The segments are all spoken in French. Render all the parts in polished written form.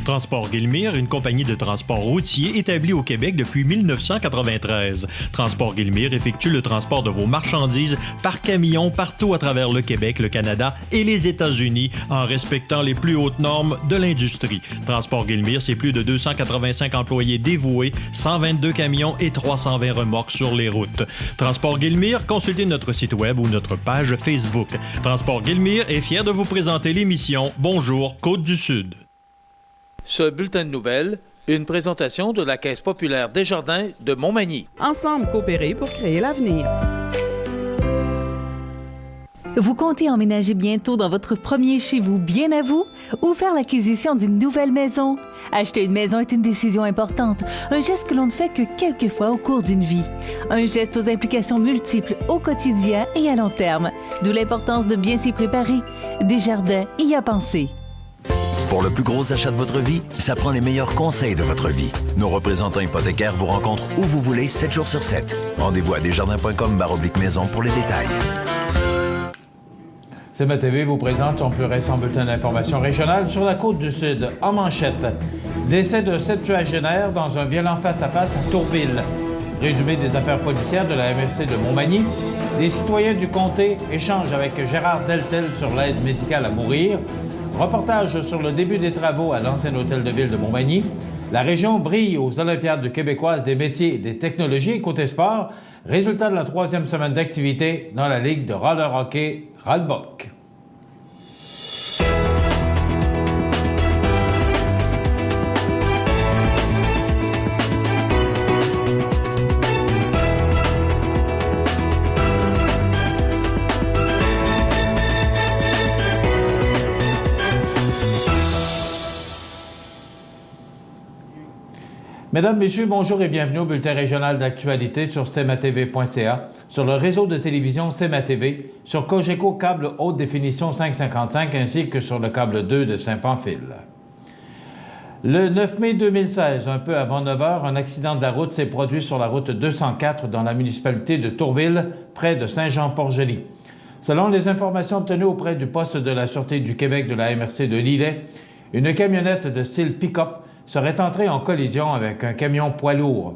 Transport Guillemire, une compagnie de transport routier établie au Québec depuis 1993. Transport Guillemire effectue le transport de vos marchandises par camion partout à travers le Québec, le Canada et les États-Unis en respectant les plus hautes normes de l'industrie. Transport Guillemire, c'est plus de 285 employés dévoués, 122 camions et 320 remorques sur les routes. Transport Guillemire, consultez notre site web ou notre page Facebook. Transport Guillemire est fier de vous présenter l'émission Bonjour Côte-du-Sud. Ce bulletin de nouvelles, une présentation de la Caisse populaire Desjardins de Montmagny. Ensemble coopérer pour créer l'avenir. Vous comptez emménager bientôt dans votre premier chez vous bien à vous ou faire l'acquisition d'une nouvelle maison? Acheter une maison est une décision importante, un geste que l'on ne fait que quelques fois au cours d'une vie. Un geste aux implications multiples au quotidien et à long terme, d'où l'importance de bien s'y préparer. Desjardins y a pensé. Pour le plus gros achat de votre vie, ça prend les meilleurs conseils de votre vie. Nos représentants hypothécaires vous rencontrent où vous voulez, 7 jours sur 7. Rendez-vous à desjardins.com/maison pour les détails. CMA-TV vous présente son plus récent bulletin d'information régionale sur la Côte-du-Sud. En manchette, décès d'un septuagénaire dans un violent face-à-face à Tourville. Résumé des affaires policières de la MRC de Montmagny. Les citoyens du comté échangent avec Gérard Deltel sur l'aide médicale à mourir. Reportage sur le début des travaux à l'ancien hôtel de ville de Montmagny. La région brille aux Olympiades québécoises des métiers et des technologies. Côté sport, résultat de la 3e semaine d'activité dans la Ligue de roller hockey Ralbock. Mesdames, Messieurs, bonjour et bienvenue au bulletin régional d'actualité sur cmatv.ca, sur le réseau de télévision CMA-TV, sur Cogeco câble haute définition 555 ainsi que sur le câble 2 de Saint-Pamphile. Le 9 mai 2016, un peu avant 9 h, un accident de la route s'est produit sur la route 204 dans la municipalité de Tourville, près de Saint-Jean-Port-Joli. Selon les informations obtenues auprès du poste de la Sûreté du Québec de la MRC de Lillet, une camionnette de style pick-up serait entré en collision avec un camion poids lourd.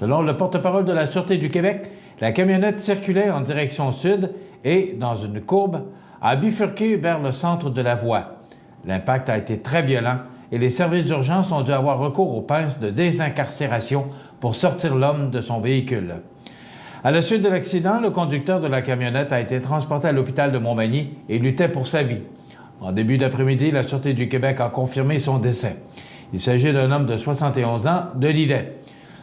Selon le porte-parole de la Sûreté du Québec, la camionnette circulait en direction sud et, dans une courbe, a bifurqué vers le centre de la voie. L'impact a été très violent et les services d'urgence ont dû avoir recours aux pinces de désincarcération pour sortir l'homme de son véhicule. À la suite de l'accident, le conducteur de la camionnette a été transporté à l'hôpital de Montmagny et luttait pour sa vie. En début d'après-midi, la Sûreté du Québec a confirmé son décès. Il s'agit d'un homme de 71 ans de Lillet.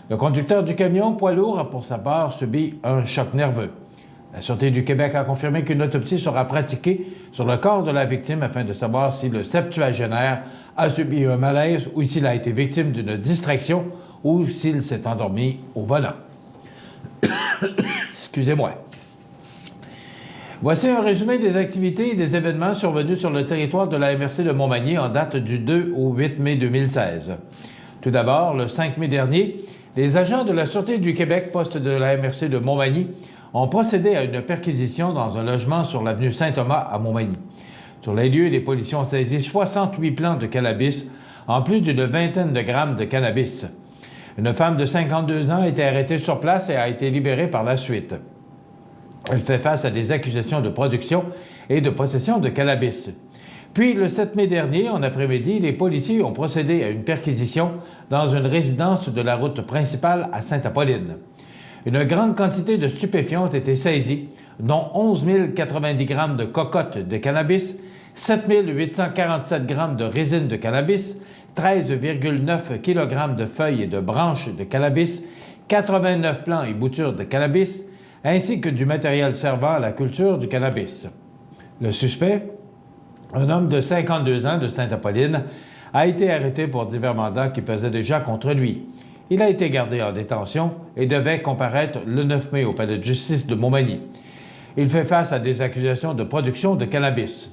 Le conducteur du camion poids lourd a pour sa part subi un choc nerveux. La Sûreté du Québec a confirmé qu'une autopsie sera pratiquée sur le corps de la victime afin de savoir si le septuagénaire a subi un malaise ou s'il a été victime d'une distraction ou s'il s'est endormi au volant. Excusez-moi. Voici un résumé des activités et des événements survenus sur le territoire de la MRC de Montmagny en date du 2 au 8 mai 2016. Tout d'abord, le 5 mai dernier, les agents de la Sûreté du Québec, poste de la MRC de Montmagny, ont procédé à une perquisition dans un logement sur l'avenue Saint-Thomas à Montmagny. Sur les lieux, les policiers ont saisi 68 plants de cannabis, en plus d'une vingtaine de grammes de cannabis. Une femme de 52 ans a été arrêtée sur place et a été libérée par la suite. Elle fait face à des accusations de production et de possession de cannabis. Puis, le 7 mai dernier, en après-midi, les policiers ont procédé à une perquisition dans une résidence de la route principale à Sainte-Apolline. Une grande quantité de stupéfiants ont été saisis, dont 11 090 grammes de cocotte de cannabis, 7 847 grammes de résine de cannabis, 13,9 kg de feuilles et de branches de cannabis, 89 plants et boutures de cannabis, ainsi que du matériel servant à la culture du cannabis. Le suspect, un homme de 52 ans de Sainte-Apolline, a été arrêté pour divers mandats qui pesaient déjà contre lui. Il a été gardé en détention et devait comparaître le 9 mai au palais de justice de Montmagny. Il fait face à des accusations de production de cannabis.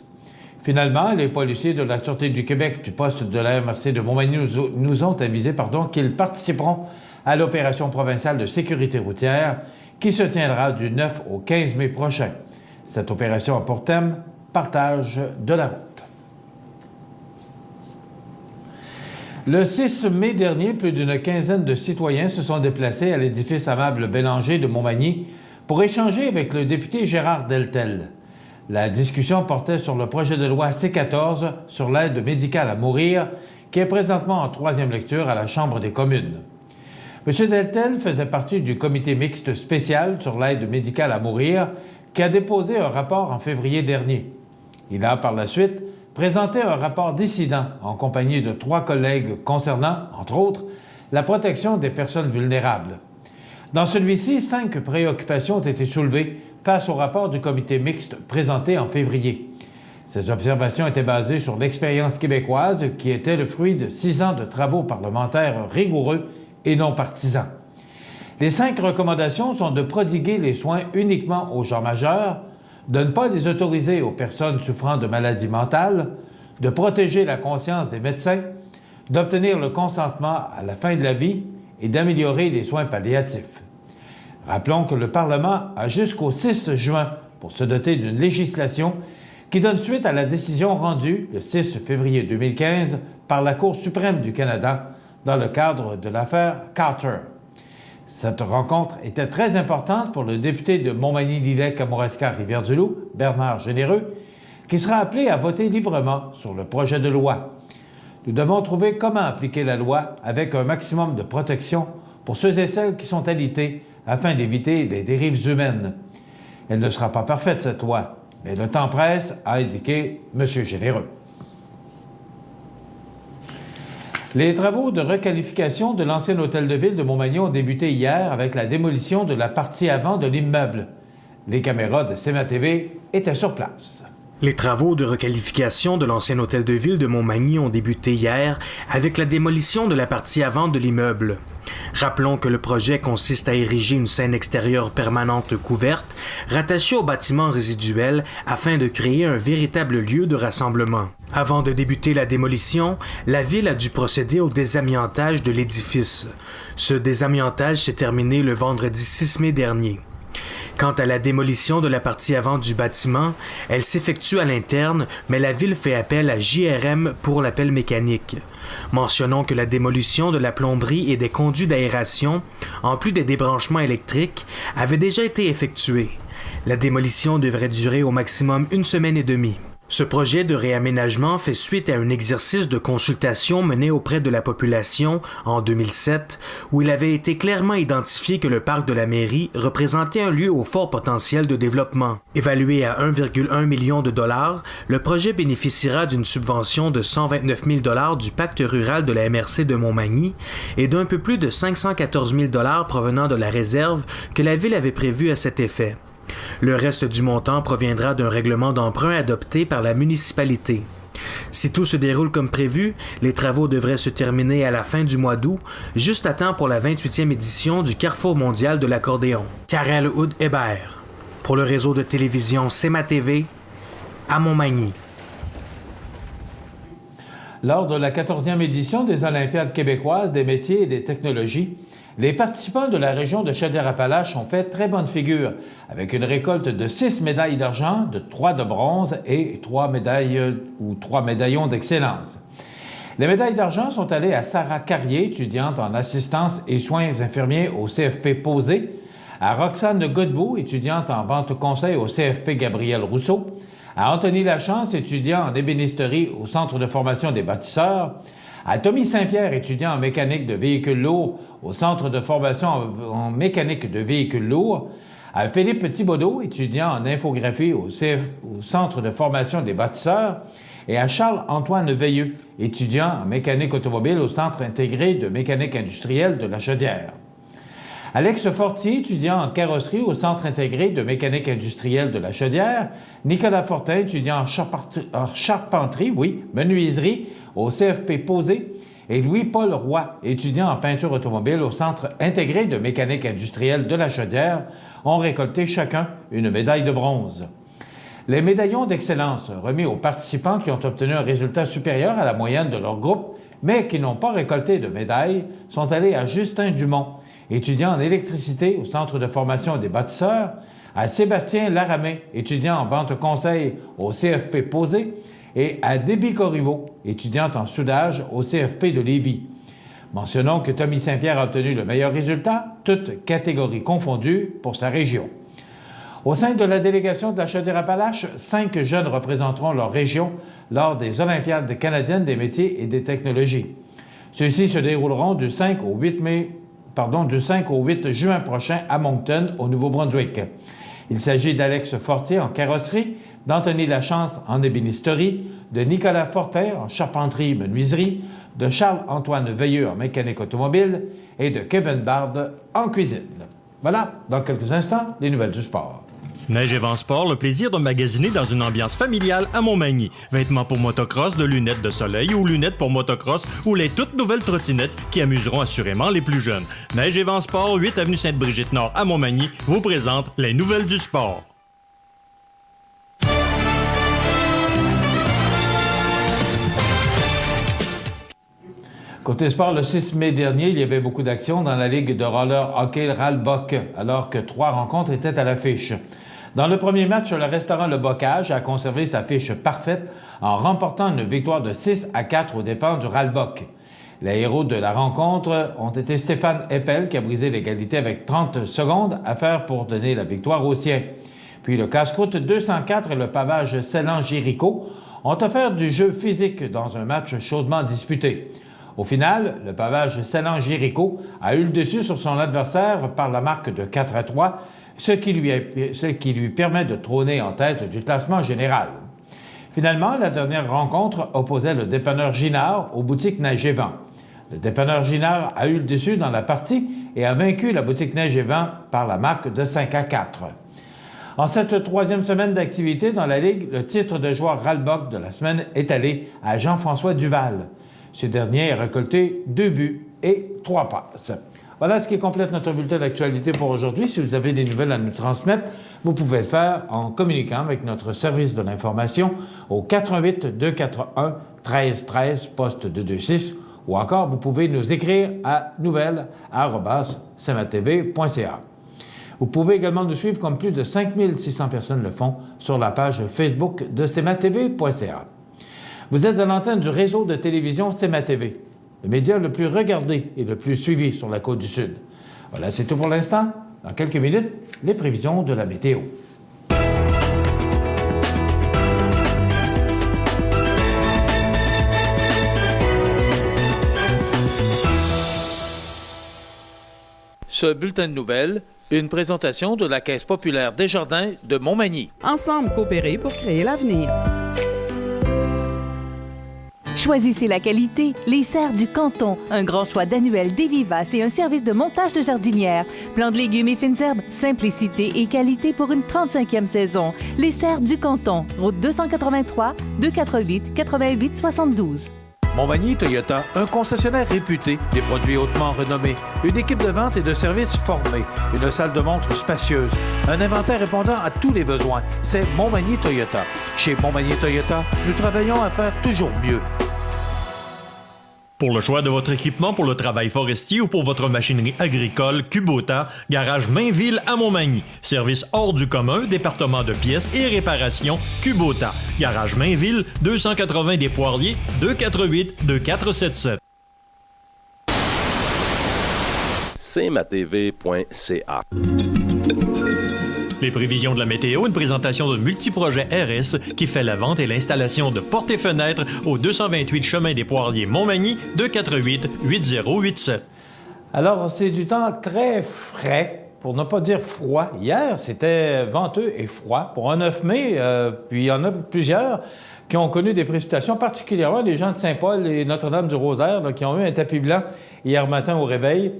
Finalement, les policiers de la Sûreté du Québec du poste de la MRC de Montmagny nous ont avisé qu'ils participeront à l'opération provinciale de sécurité routière qui se tiendra du 9 au 15 mai prochain. Cette opération a pour thème « Partage de la route ». Le 6 mai dernier, plus d'une quinzaine de citoyens se sont déplacés à l'édifice Amable Bélanger de Montmagny pour échanger avec le député Gérard Deltel. La discussion portait sur le projet de loi C-14 sur l'aide médicale à mourir, qui est présentement en troisième lecture à la Chambre des communes. M. Deltel faisait partie du comité mixte spécial sur l'aide médicale à mourir, qui a déposé un rapport en février dernier. Il a par la suite présenté un rapport dissident en compagnie de 3 collègues concernant, entre autres, la protection des personnes vulnérables. Dans celui-ci, 5 préoccupations ont été soulevées face au rapport du comité mixte présenté en février. Ces observations étaient basées sur l'expérience québécoise qui était le fruit de 6 ans de travaux parlementaires rigoureux et non partisans. Les 5 recommandations sont de prodiguer les soins uniquement aux gens majeurs, de ne pas les autoriser aux personnes souffrant de maladies mentales, de protéger la conscience des médecins, d'obtenir le consentement à la fin de la vie et d'améliorer les soins palliatifs. Rappelons que le Parlement a jusqu'au 6 juin pour se doter d'une législation qui donne suite à la décision rendue le 6 février 2015 par la Cour suprême du Canada dans le cadre de l'affaire Carter. Cette rencontre était très importante pour le député de Montmagny-Lillec-Kamouraska-Rivière-du-Loup, Bernard Généreux, qui sera appelé à voter librement sur le projet de loi. Nous devons trouver comment appliquer la loi avec un maximum de protection pour ceux et celles qui sont alités afin d'éviter les dérives humaines. Elle ne sera pas parfaite, cette loi, mais le temps presse, a indiqué M. Généreux. Les travaux de requalification de l'ancien hôtel de ville de Montmagny ont débuté hier avec la démolition de la partie avant de l'immeuble. Les caméras de CMA TV étaient sur place. Les travaux de requalification de l'ancien hôtel de ville de Montmagny ont débuté hier avec la démolition de la partie avant de l'immeuble. Rappelons que le projet consiste à ériger une scène extérieure permanente couverte, rattachée au bâtiment résiduel afin de créer un véritable lieu de rassemblement. Avant de débuter la démolition, la ville a dû procéder au désamiantage de l'édifice. Ce désamiantage s'est terminé le vendredi 6 mai dernier. Quant à la démolition de la partie avant du bâtiment, elle s'effectue à l'interne, mais la ville fait appel à JRM pour l'appel mécanique. Mentionnons que la démolition de la plomberie et des conduits d'aération, en plus des débranchements électriques, avait déjà été effectuée. La démolition devrait durer au maximum 1 semaine et demie. Ce projet de réaménagement fait suite à un exercice de consultation mené auprès de la population en 2007, où il avait été clairement identifié que le parc de la mairie représentait un lieu au fort potentiel de développement. Évalué à 1,1 million de dollars, le projet bénéficiera d'une subvention de 129 000 dollars du pacte rural de la MRC de Montmagny et d'un peu plus de 514 000 dollars provenant de la réserve que la ville avait prévue à cet effet. Le reste du montant proviendra d'un règlement d'emprunt adopté par la municipalité. Si tout se déroule comme prévu, les travaux devraient se terminer à la fin du mois d'août, juste à temps pour la 28e édition du Carrefour mondial de l'accordéon. Karel Houd-Hébert, pour le réseau de télévision CMA TV, à Montmagny. Lors de la 14e édition des Olympiades québécoises des métiers et des technologies, les participants de la région de Chaudière-Appalaches ont fait très bonne figure, avec une récolte de 6 médailles d'argent, de 3 de bronze et 3 médaillons d'excellence. Les médailles d'argent sont allées à Sarah Carrier, étudiante en assistance et soins infirmiers au CFP Posé, à Roxane Godbout, étudiante en vente conseil au CFP Gabriel Rousseau, à Anthony Lachance, étudiant en ébénisterie au Centre de formation des bâtisseurs, à Tommy Saint-Pierre, étudiant en mécanique de véhicules lourds au Centre de formation en mécanique de véhicules lourds, à Philippe Thibodeau, étudiant en infographie au Centre de formation des bâtisseurs, et à Charles-Antoine Veilleux, étudiant en mécanique automobile au Centre intégré de mécanique industrielle de la Chaudière. Alex Fortier, étudiant en carrosserie au Centre intégré de mécanique industrielle de la Chaudière, Nicolas Fortin, étudiant en charpenterie, menuiserie, au CFP Posé, et Louis-Paul Roy, étudiant en peinture automobile au Centre intégré de mécanique industrielle de la Chaudière, ont récolté chacun une médaille de bronze. Les médaillons d'excellence remis aux participants qui ont obtenu un résultat supérieur à la moyenne de leur groupe, mais qui n'ont pas récolté de médaille, sont allés à Justin Dumont, étudiant en électricité au Centre de formation des bâtisseurs, à Sébastien Laramé, étudiant en vente conseil au CFP Posé, et à Déby Corriveau, étudiante en soudage au CFP de Lévis. Mentionnons que Tommy Saint-Pierre a obtenu le meilleur résultat, toutes catégories confondues, pour sa région. Au sein de la délégation de la Chaudière-Appalaches, 5 jeunes représenteront leur région lors des Olympiades canadiennes des métiers et des technologies. Ceux-ci se dérouleront du 5 au 8 juin prochain à Moncton, au Nouveau-Brunswick. Il s'agit d'Alex Fortier en carrosserie, d'Anthony Lachance en ébénisterie, de Nicolas Fortin en charpenterie-menuiserie, de Charles-Antoine Veilleux en mécanique automobile et de Kevin Bard en cuisine. Voilà, dans quelques instants, les nouvelles du sport. Neige Event Sport, le plaisir de magasiner dans une ambiance familiale à Montmagny. Vêtements pour motocross, de lunettes de soleil ou lunettes pour motocross ou les toutes nouvelles trottinettes qui amuseront assurément les plus jeunes. Neige Event Sport, 8 avenue Sainte-Brigitte-Nord à Montmagny, vous présente les nouvelles du sport. Côté sport, le 6 mai dernier, il y avait beaucoup d'actions dans la Ligue de roller hockey Ralbock, alors que 3 rencontres étaient à l'affiche. Dans le premier match, le restaurant Le Bocage a conservé sa fiche parfaite en remportant une victoire de 6-4 aux dépens du Ralbock. Les héros de la rencontre ont été Stéphane Eppel, qui a brisé l'égalité avec 30 secondes à faire pour donner la victoire aux siens. Puis le casse-croûte 204 et le pavage Ceylan-Géricault ont offert du jeu physique dans un match chaudement disputé. Au final, le pavage Ceylan-Géricault a eu le dessus sur son adversaire par la marque de 4-3, ce qui lui permet de trôner en tête du classement général. Finalement, la dernière rencontre opposait le dépanneur Ginard aux boutiques Neige et Vent. Le dépanneur Ginard a eu le dessus dans la partie et a vaincu la boutique Neige et Vent par la marque de 5-4. En cette troisième semaine d'activité dans la Ligue, le titre de joueur Ralbock de la semaine est allé à Jean-François Duval. Ce dernier a récolté 2 buts et 3 passes. Voilà ce qui complète notre bulletin d'actualité pour aujourd'hui. Si vous avez des nouvelles à nous transmettre, vous pouvez le faire en communiquant avec notre service de l'information au 88 241 13 13 poste 226 ou encore vous pouvez nous écrire à nouvelles@cmatv.ca. Vous pouvez également nous suivre comme plus de 5600 personnes le font sur la page Facebook de cmatv.ca. Vous êtes à l'antenne du réseau de télévision CMA-TV, le média le plus regardé et le plus suivi sur la Côte-du-Sud. Voilà, c'est tout pour l'instant. Dans quelques minutes, les prévisions de la météo. Ce bulletin de nouvelles, une présentation de la Caisse populaire Desjardins de Montmagny. Ensemble coopérer pour créer l'avenir. Choisissez la qualité, les serres du canton, un grand choix d'annuels, des vivaces et un service de montage de jardinière. Plants de légumes et fines herbes, simplicité et qualité pour une 35e saison. Les serres du canton, route 283 248 88 72. Montmagny Toyota, un concessionnaire réputé, des produits hautement renommés, une équipe de vente et de services formée, une salle de montre spacieuse, un inventaire répondant à tous les besoins. C'est Montmagny Toyota. Chez Montmagny Toyota, nous travaillons à faire toujours mieux. Pour le choix de votre équipement pour le travail forestier ou pour votre machinerie agricole, Kubota, garage Mainville à Montmagny. Service hors du commun, département de pièces et réparation, Kubota. Garage Mainville, 280 des Poiriers, 248-2477. cmatv.ca. Les prévisions de la météo, une présentation de Multiprojet RS qui fait la vente et l'installation de portes et fenêtres au 228 chemin des Poiriers Montmagny, 248-8087. Alors, c'est du temps très frais, pour ne pas dire froid. Hier, c'était venteux et froid. Pour un 9 mai, puis il y en a plusieurs qui ont connu des précipitations, particulièrement les gens de Saint-Paul et Notre-Dame-du-Rosaire, là, qui ont eu un tapis blanc hier matin au réveil.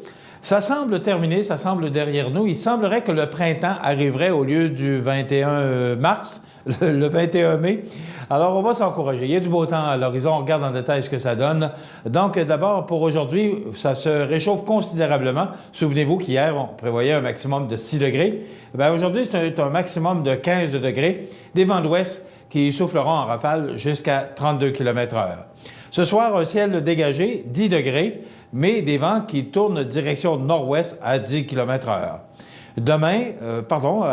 Ça semble terminé, ça semble derrière nous. Il semblerait que le printemps arriverait au lieu du 21 mars, le 21 mai. Alors, on va s'encourager. Il y a du beau temps à l'horizon. On regarde en détail ce que ça donne. Donc, d'abord, pour aujourd'hui, ça se réchauffe considérablement. Souvenez-vous qu'hier, on prévoyait un maximum de 6 degrés. Bien, aujourd'hui, c'est un maximum de 15 degrés. Des vents d'ouest qui souffleront en rafale jusqu'à 32 km/h. Ce soir, un ciel dégagé, 10 degrés, mais des vents qui tournent direction nord-ouest à 10 km/h. Demain, avant,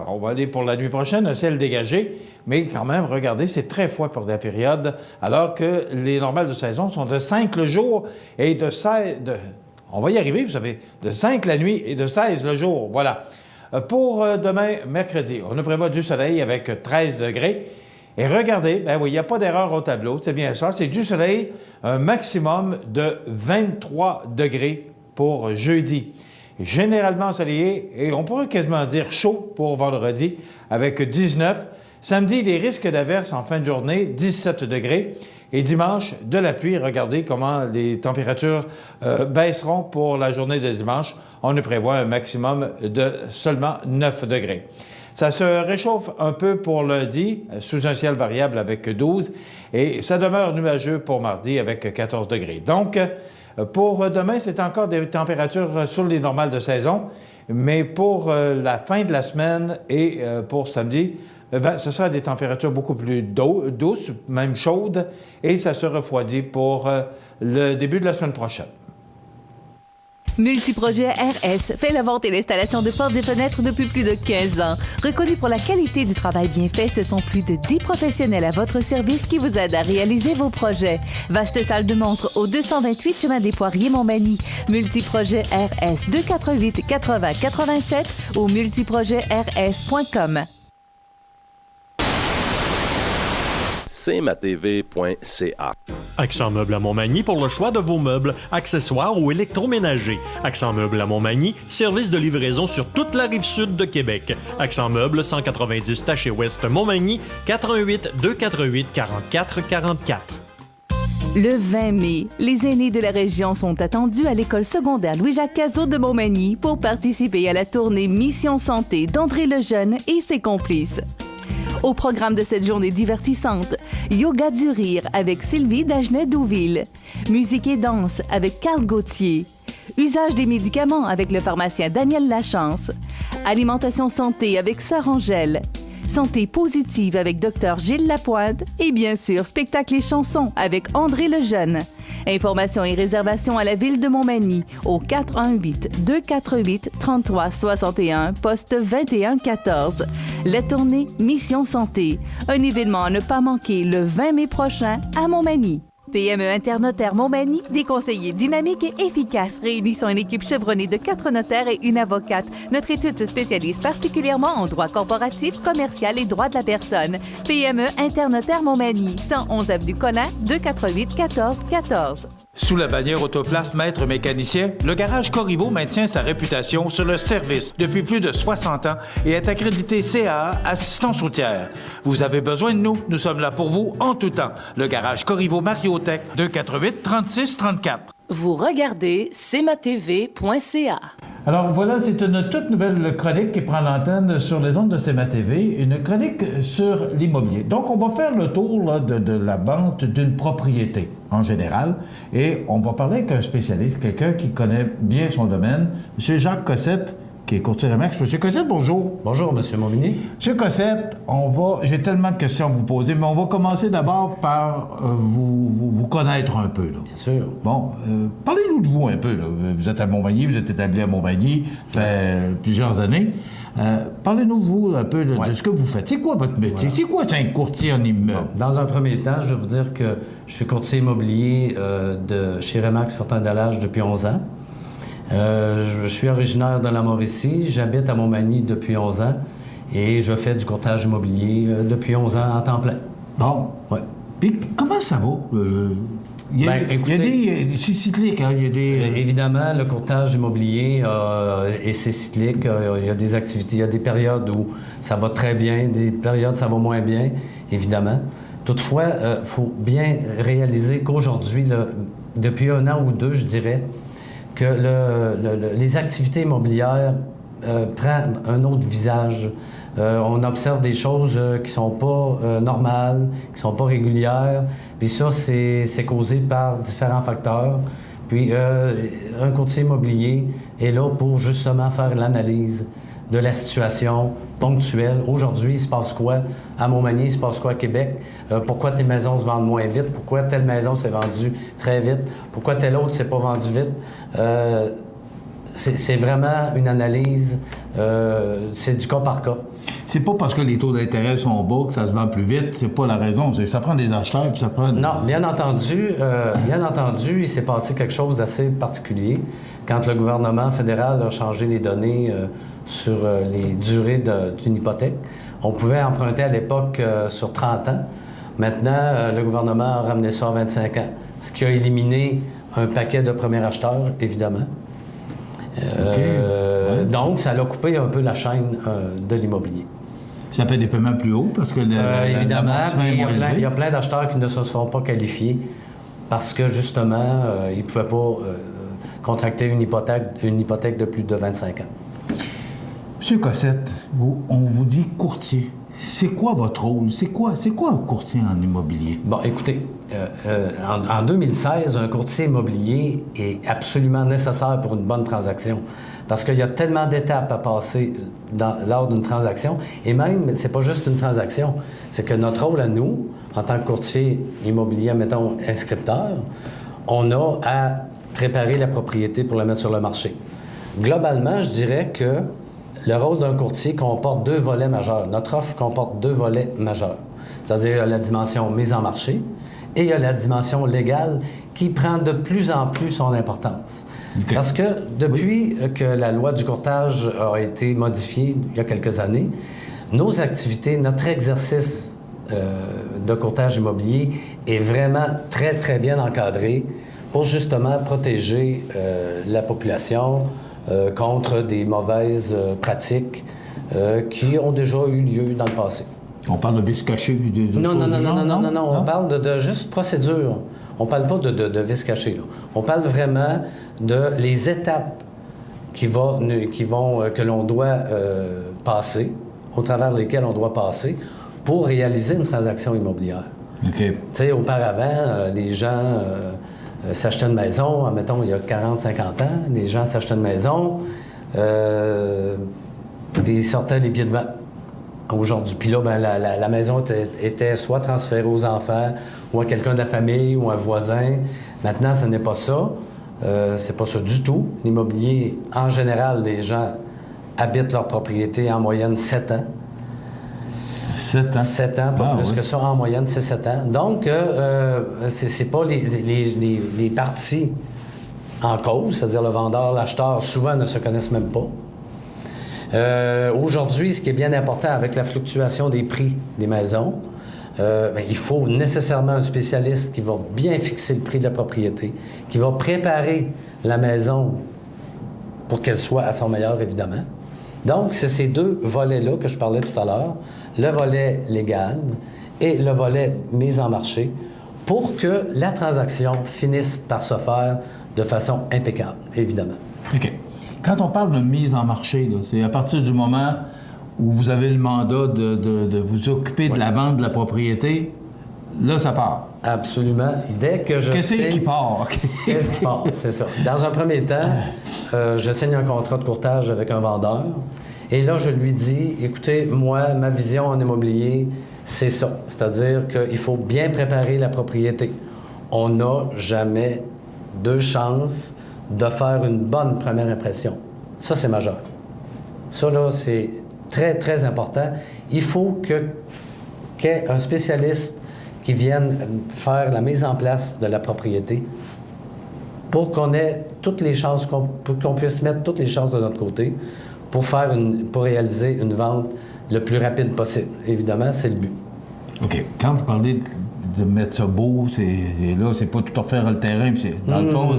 on va aller pour la nuit prochaine, un ciel dégagé, mais quand même, regardez, c'est très froid pour la période, alors que les normales de saison sont de 5 le jour et de 16... On va y arriver, vous savez, de 5 la nuit et de 16 le jour, voilà. Pour demain, mercredi, on nous prévoit du soleil avec 13 degrés. Et regardez, ben oui, il n'y a pas d'erreur au tableau, c'est bien ça, c'est du soleil, un maximum de 23 degrés pour jeudi. Généralement ensoleillé, et on pourrait quasiment dire chaud pour vendredi, avec 19. Samedi, des risques d'averses en fin de journée, 17 degrés. Et dimanche, de la pluie. Regardez comment les températures baisseront pour la journée de dimanche. On nous prévoit un maximum de seulement 9 degrés. Ça se réchauffe un peu pour lundi, sous un ciel variable avec 12. Et ça demeure nuageux pour mardi avec 14 degrés. Donc, pour demain, c'est encore des températures sur les normales de saison. Mais pour la fin de la semaine et pour samedi, ce sera des températures beaucoup plus douces, même chaudes, et ça se refroidit pour le début de la semaine prochaine. Multiprojet RS fait la vente et l'installation de portes et fenêtres depuis plus de 15 ans. Reconnu pour la qualité du travail bien fait, ce sont plus de 10 professionnels à votre service qui vous aident à réaliser vos projets. Vaste salle de montre au 228 chemin des Poiriers, Montmagny. Multiprojet RS 248 80 87 ou multiprojetrs.com. cmatv.ca. Accent Meubles à Montmagny pour le choix de vos meubles, accessoires ou électroménagers. Accent Meubles à Montmagny, service de livraison sur toute la rive sud de Québec. Accent Meubles, 190 Taché Ouest Montmagny, 88 248 44 44. Le 20 mai, les aînés de la région sont attendus à l'école secondaire Louis-Jacques Cazot de Montmagny pour participer à la tournée Mission Santé d'André Lejeune et ses complices. Au programme de cette journée divertissante, yoga du rire avec Sylvie Dagenet-Douville, musique et danse avec Carl Gauthier, usage des médicaments avec le pharmacien Daniel Lachance, alimentation santé avec Sœur Angèle, santé positive avec Dr Gilles Lapointe et bien sûr spectacle et chansons avec André Lejeune. Informations et réservations à la ville de Montmagny au 418-248-3361, poste 2114. La tournée Mission Santé, un événement à ne pas manquer le 20 mai prochain à Montmagny. PME Internotaire Montmagny, des conseillers dynamiques et efficaces réunissant une équipe chevronnée de 4 notaires et une avocate. Notre étude se spécialise particulièrement en droit corporatif, commercial et droit de la personne. PME Internotaire Montmagny, 111 avenue Collin, 248 14 14. Sous la bannière Autoplace Maître Mécanicien, le garage Corriveau maintient sa réputation sur le service depuis plus de 60 ans et est accrédité CAA Assistance routière. Vous avez besoin de nous, nous sommes là pour vous en tout temps. Le garage Corriveau Mariotech, 248 36 34. Vous regardez cmatv.ca. Alors voilà, c'est une toute nouvelle chronique qui prend l'antenne sur les ondes de CMA-TV, une chronique sur l'immobilier. Donc, on va faire le tour là, de la vente d'une propriété en général et on va parler avec un spécialiste, quelqu'un qui connaît bien son domaine, M. Jacques Cossette, qui est courtier Remax. M. Cossette, bonjour. Bonjour, M. Montminy. M. Cossette, j'ai tellement de questions à vous poser, mais on va commencer d'abord par vous connaître un peu. Là. Bien sûr. Bon, parlez-nous de vous un peu. Là. Vous êtes à Montmagny, vous êtes établi à Montmagny, ça fait plusieurs années. Parlez-nous, vous, un peu de ce que vous faites. C'est quoi votre métier? Voilà. C'est quoi un courtier en immeuble? Bon, dans un premier temps, je vais vous dire que je suis courtier immobilier de chez Remax Fortin-Dallage depuis 11 ans. Je suis originaire de la Mauricie, j'habite à Montmagny depuis 11 ans et je fais du courtage immobilier depuis 11 ans en temps plein. Bon. Ouais. Puis comment ça va? Il y a des... C'est cyclique, hein? Il y a des... Évidemment, le courtage immobilier et c'est cyclique. Il y a des activités, il y a des périodes où ça va très bien, des périodes où ça va moins bien, évidemment. Toutefois, il faut bien réaliser qu'aujourd'hui, depuis 1 an ou 2, je dirais, que les activités immobilières prennent un autre visage. On observe des choses qui sont pas normales, qui sont pas régulières. Puis ça, c'est causé par différents facteurs. Puis un courtier immobilier est là pour justement faire l'analyse de la situation ponctuelle. Aujourd'hui, il se passe quoi à Montmagny, il se passe quoi à Québec? Pourquoi tes maisons se vendent moins vite? Pourquoi telle maison s'est vendue très vite? Pourquoi telle autre s'est pas vendue vite? c'est vraiment une analyse, c'est du cas par cas. C'est pas parce que les taux d'intérêt sont bas que ça se vend plus vite, c'est pas la raison. Ça prend des acheteurs, puis ça prend... Non, bien entendu, il s'est passé quelque chose d'assez particulier quand le gouvernement fédéral a changé les données sur les durées d'une hypothèque. On pouvait emprunter à l'époque sur 30 ans. Maintenant, le gouvernement a ramené ça à 25 ans, ce qui a éliminé un paquet de premiers acheteurs, évidemment. Donc, ça a coupé un peu la chaîne de l'immobilier. Ça fait des paiements plus hauts parce que évidemment, il y a plein d'acheteurs qui ne se sont pas qualifiés parce que, justement, ils ne pouvaient pas contracter une hypothèque de plus de 25 ans. Monsieur Cossette, on vous dit courtier. C'est quoi votre rôle? C'est quoi un courtier en immobilier? Bon, écoutez, en 2016, un courtier immobilier est absolument nécessaire pour une bonne transaction. Parce qu'il y a tellement d'étapes à passer lors d'une transaction. Et même, c'est pas juste une transaction, c'est que notre rôle à nous, en tant que courtier immobilier, mettons, inscripteur, on a à préparer la propriété pour la mettre sur le marché. Globalement, je dirais que le rôle d'un courtier comporte deux volets majeurs. Notre offre comporte deux volets majeurs. C'est-à-dire, il y a la dimension mise en marché et il y a la dimension légale qui prend de plus en plus son importance. Okay. Parce que depuis que la loi du courtage a été modifiée il y a quelques années, nos activités, notre exercice de courtage immobilier est vraiment très, très bien encadré pour justement protéger la population contre des mauvaises pratiques qui ont déjà eu lieu dans le passé. On parle de vice caché? Non. On parle de juste procédure. On ne parle pas de vice caché, là. On parle vraiment de les étapes que l'on doit passer, au travers lesquelles on doit passer pour réaliser une transaction immobilière. OK. Tu sais, auparavant, les gens s'achetaient une maison, admettons, il y a 40-50 ans, les gens s'achetaient une maison, ils sortaient les pieds devant. Aujourd'hui, puis là, la maison était soit transférée aux enfants, ou à quelqu'un de la famille, ou à un voisin. Maintenant, ce n'est pas ça. C'est pas ça du tout. L'immobilier, en général, les gens habitent leur propriété en moyenne 7 ans. 7 ans? 7 ans, pas plus que ça. En moyenne, c'est 7 ans. Donc, c'est pas les parties en cause, c'est-à-dire le vendeur, l'acheteur, souvent ne se connaissent même pas. Aujourd'hui, ce qui est bien important avec la fluctuation des prix des maisons, il faut nécessairement un spécialiste qui va bien fixer le prix de la propriété, qui va préparer la maison pour qu'elle soit à son meilleur, évidemment. Donc, c'est ces deux volets-là que je parlais tout à l'heure, le volet légal et le volet mise en marché, pour que la transaction finisse par se faire de façon impeccable, évidemment. OK. Quand on parle de mise en marché, là, c'est à partir du moment où vous avez le mandat de vous occuper de la vente de la propriété, là, ça part. Absolument. Dès que je Qu'est-ce qui part? Qu'est-ce qui part? C'est ça. Dans un premier temps, je signe un contrat de courtage avec un vendeur. Et là, je lui dis, écoutez, moi, ma vision en immobilier, c'est ça. C'est-à-dire qu'il faut bien préparer la propriété. On n'a jamais deux chances de faire une bonne première impression. Ça, c'est majeur. Ça, là, c'est très, très important. Il faut qu'il y ait un spécialiste qui vienne faire la mise en place de la propriété pour qu'on ait toutes les chances, qu'on puisse mettre toutes les chances de notre côté pour réaliser une vente le plus rapide possible. Évidemment, c'est le but. OK. Quand vous parlez de mettre ça beau, c'est pas tout à faire le terrain. Dans le fond,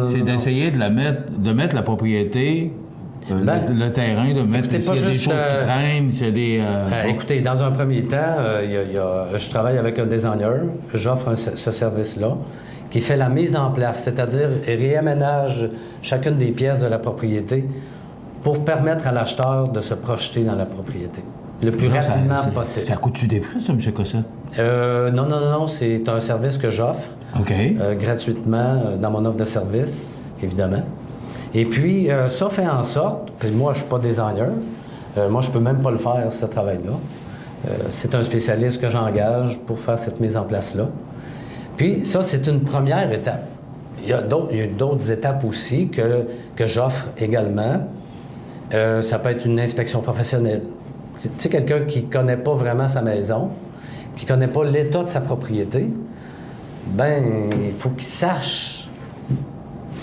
c'est d'essayer de mettre la propriété, le terrain, de mettre s'il y a des choses qui traînent, s'il y a des... Écoutez, dans un premier temps, je travaille avec un designer, j'offre ce service-là, qui fait la mise en place, c'est-à-dire réaménage chacune des pièces de la propriété pour permettre à l'acheteur de se projeter dans la propriété le plus rapidement possible. Ça coûte-tu des frais, ça, M. Cossette? Non, c'est un service que j'offre gratuitement dans mon offre de service, évidemment. Et puis, ça fait en sorte, puis moi, je ne suis pas designer, moi, je ne peux même pas le faire, ce travail-là. C'est un spécialiste que j'engage pour faire cette mise en place-là. Puis, ça, c'est une première étape. il y a d'autres étapes aussi que j'offre également. Ça peut être une inspection professionnelle. Tu sais, quelqu'un qui ne connaît pas vraiment sa maison, qui ne connaît pas l'état de sa propriété, ben il faut qu'il sache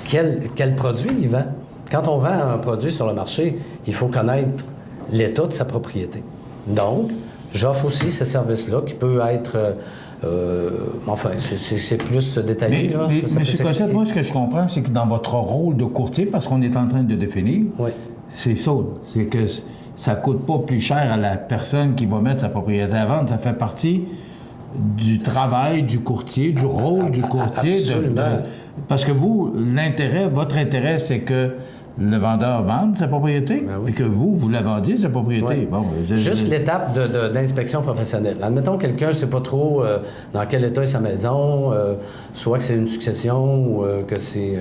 quel produit il vend. Quand on vend un produit sur le marché, il faut connaître l'état de sa propriété. Donc, j'offre aussi ce service-là qui peut être... enfin, c'est plus détaillé. Mais M. Cossette, moi, ce que je comprends, c'est que dans votre rôle de courtier, parce qu'on est en train de définir, c'est ça. C'est que ça ne coûte pas plus cher à la personne qui va mettre sa propriété à vendre. Ça fait partie du travail du courtier, du rôle du courtier. Parce que vous, votre intérêt, c'est que le vendeur vende sa propriété, puis que vous la vendiez, sa propriété. Oui. Bon, juste l'étape d'inspection professionnelle. Admettons quelqu'un ne sait pas trop dans quel état est sa maison, soit que c'est une succession ou que c'est...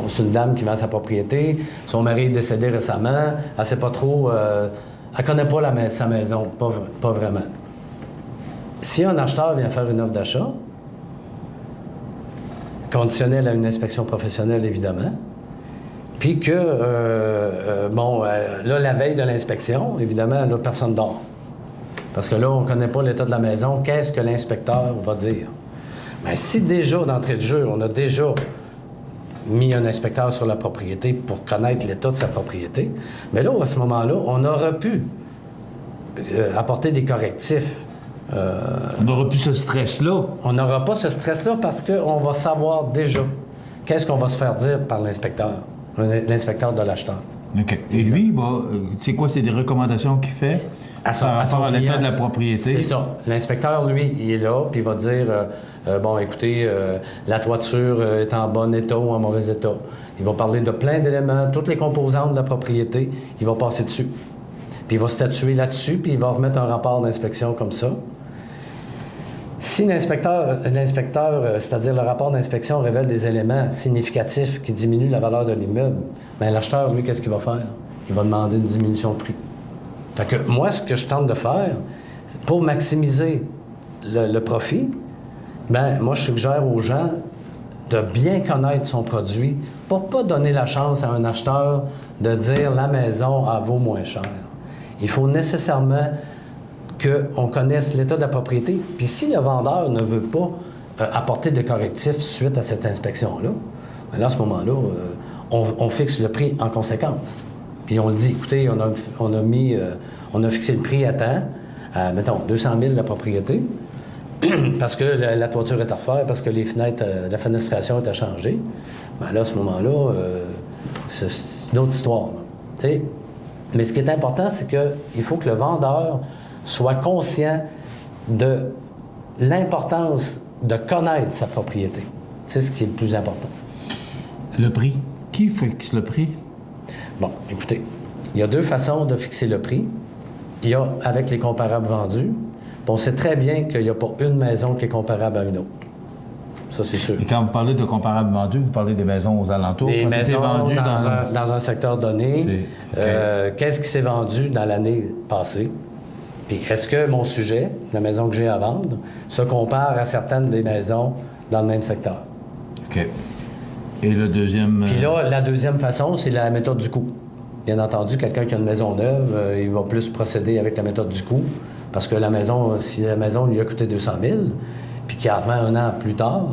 c'est une dame qui vend sa propriété, son mari est décédé récemment, elle ne sait pas trop... elle ne connaît pas sa maison, pas vraiment. Si un acheteur vient faire une offre d'achat, conditionnel à une inspection professionnelle, évidemment. Puis que, là, la veille de l'inspection, évidemment, là, personne dort. Parce que là, on ne connaît pas l'état de la maison. Qu'est-ce que l'inspecteur va dire? Bien, si déjà, d'entrée de jeu, on a déjà mis un inspecteur sur la propriété pour connaître l'état de sa propriété, bien là, à ce moment-là, on aurait pu apporter des correctifs. On n'aura plus ce stress-là. On n'aura pas ce stress-là parce qu'on va savoir déjà qu'est-ce qu'on va se faire dire par l'inspecteur de l'acheteur. OK. Et lui, c'est quoi? C'est des recommandations qu'il fait par rapport à l'état de la propriété? C'est ça. L'inspecteur, lui, il est là, puis il va dire, écoutez, la toiture est en bon état ou en mauvais état. Il va parler de plein d'éléments, toutes les composantes de la propriété, il va passer dessus. Puis il va statuer là-dessus, puis il va remettre un rapport d'inspection comme ça. Si l'inspecteur, c'est-à-dire le rapport d'inspection, révèle des éléments significatifs qui diminuent la valeur de l'immeuble, bien, l'acheteur, lui, qu'est-ce qu'il va faire? Il va demander une diminution de prix. Fait que moi, ce que je tente de faire, pour maximiser le profit, bien, moi, je suggère aux gens de bien connaître son produit pour pas donner la chance à un acheteur de dire « la maison, elle vaut moins cher ». Il faut nécessairement qu'on connaisse l'état de la propriété. Puis si le vendeur ne veut pas apporter de correctifs suite à cette inspection-là, bien là, à ce moment-là, on fixe le prix en conséquence. Puis on le dit, écoutez, on a fixé le prix à temps, à, mettons, 200 000 la propriété, parce que la toiture est à refaire, parce que les fenêtres, la fenestration est à changer. Bien là, à ce moment-là, c'est une autre histoire. Tu sais. Mais ce qui est important, c'est qu'il faut que le vendeur soit conscient de l'importance de connaître sa propriété. C'est ce qui est le plus important. Le prix. Qui fixe le prix? Bon, écoutez, il y a deux façons de fixer le prix. Il y a avec les comparables vendus. On sait très bien qu'il n'y a pas une maison qui est comparable à une autre. Ça, c'est sûr. Et quand vous parlez de comparables vendus, vous parlez des maisons aux alentours? Des maisons vendues dans un secteur donné. Okay. Qu'est-ce qui s'est vendu dans l'année passée? Puis est-ce que mon sujet, la maison que j'ai à vendre, se compare à certaines des maisons dans le même secteur? OK. Et le deuxième... Puis là, la deuxième façon, c'est la méthode du coût. Bien entendu, quelqu'un qui a une maison neuve, il va plus procéder avec la méthode du coût, parce que la maison, si la maison lui a coûté 200 000, puis qu'il revend un an plus tard,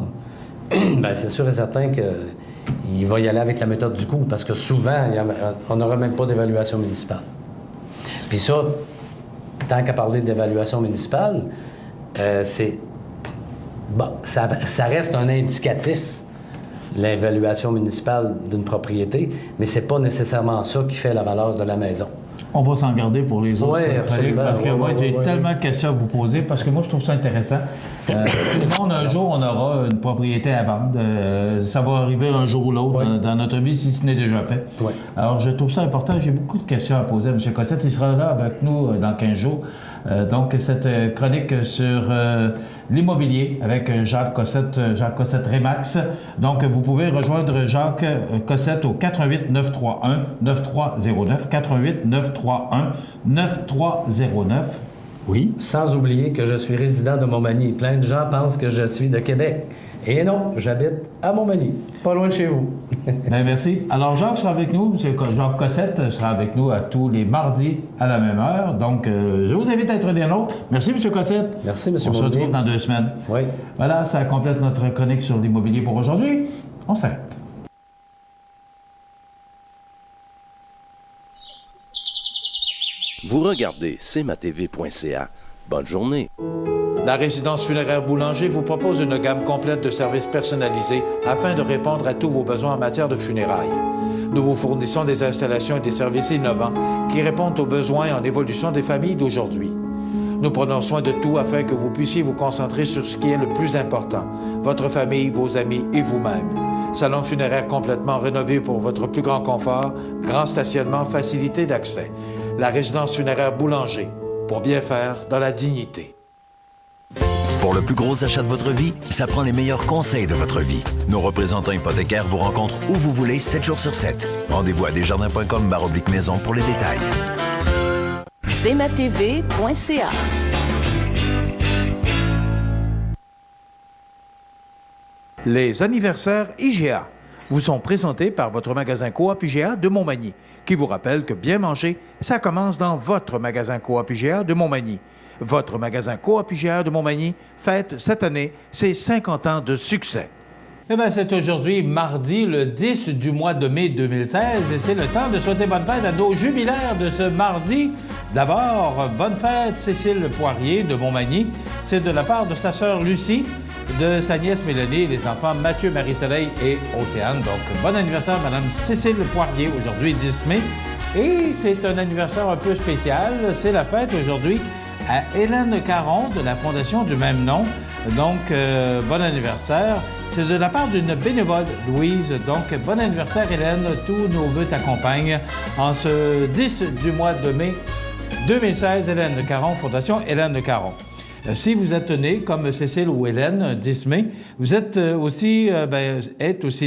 bien, c'est sûr et certain qu'il va y aller avec la méthode du coût, parce que souvent, on n'aura même pas d'évaluation municipale. Puis ça, tant qu'à parler d'évaluation municipale, ça reste un indicatif, l'évaluation municipale d'une propriété, mais c'est pas nécessairement ça qui fait la valeur de la maison. On va s'en garder pour les autres. Oui, absolument. Parce que moi, j'ai tellement de questions à vous poser, parce que moi, je trouve ça intéressant. Tout le monde, un jour, on aura une propriété à vendre. Ça va arriver un jour ou l'autre dans notre vie, si ce n'est déjà fait. Oui. Alors, je trouve ça important. J'ai beaucoup de questions à poser à M. Cossette. Il sera là avec nous dans 15 jours. Donc, cette chronique sur l'immobilier avec Jacques Cossette Remax. Donc, vous pouvez rejoindre Jacques Cossette au 88 931 9309, 88 931 9309. Oui. Sans oublier que je suis résident de Montmagny. Plein de gens pensent que je suis de Québec. Et non, j'habite à Montmagny, pas loin de chez vous. Bien, merci. Alors, Jacques sera avec nous. M. Jacques Cossette sera avec nous à tous les mardis à la même heure. Donc, je vous invite à être des nôtres. Merci, M. Cossette. Merci, M. On se retrouve dans 2 semaines. Oui. Voilà, ça complète notre chronique sur l'immobilier pour aujourd'hui. On s'arrête. Vous regardez cmatv.ca. Bonne journée. La résidence funéraire Boulanger vous propose une gamme complète de services personnalisés afin de répondre à tous vos besoins en matière de funérailles. Nous vous fournissons des installations et des services innovants qui répondent aux besoins en évolution des familles d'aujourd'hui. Nous prenons soin de tout afin que vous puissiez vous concentrer sur ce qui est le plus important, votre famille, vos amis et vous-même. Salon funéraire complètement rénové pour votre plus grand confort, grand stationnement, facilité d'accès. La résidence funéraire Boulanger, pour bien faire dans la dignité. Pour le plus gros achat de votre vie, ça prend les meilleurs conseils de votre vie. Nos représentants hypothécaires vous rencontrent où vous voulez, 7 jours sur 7. Rendez-vous à desjardins.com/maison pour les détails. cmatv.ca. Les anniversaires IGA vous sont présentés par votre magasin Coop IGA de Montmagny, qui vous rappelle que bien manger, ça commence dans votre magasin Coop IGA de Montmagny. Votre magasin Coop IGA de Montmagny fête cette année ses 50 ans de succès. Eh bien, c'est aujourd'hui mardi, le 10 du mois de mai 2016, et c'est le temps de souhaiter bonne fête à nos jubilaires de ce mardi. D'abord, bonne fête Cécile Poirier de Montmagny. C'est de la part de sa sœur Lucie, de sa nièce Mélanie et les enfants Mathieu, Marie-Soleil et Océane. Donc, bon anniversaire, Madame Cécile Poirier, aujourd'hui 10 mai. Et c'est un anniversaire un peu spécial. C'est la fête aujourd'hui à Hélène Caron de la fondation du même nom. Donc, bon anniversaire. C'est de la part d'une bénévole, Louise. Donc, bon anniversaire, Hélène. Tous nos vœux t'accompagnent en ce 10 du mois de mai 2016. Hélène Caron, Fondation Hélène Caron. Si vous êtes né comme Cécile ou Hélène, 10 mai, vous êtes aussi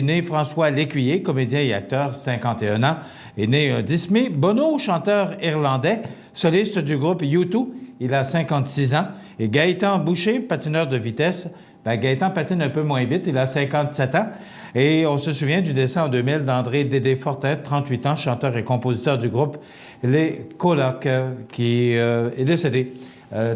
né François Lécuyer, comédien et acteur, 51 ans, est né 10 mai. Bono, chanteur irlandais, soliste du groupe U2, il a 56 ans. Et Gaëtan Boucher, patineur de vitesse, Gaëtan patine un peu moins vite, il a 57 ans. Et on se souvient du décès en 2000 d'André Dédé Fortin, 38 ans, chanteur et compositeur du groupe Les Colocs, qui est décédé.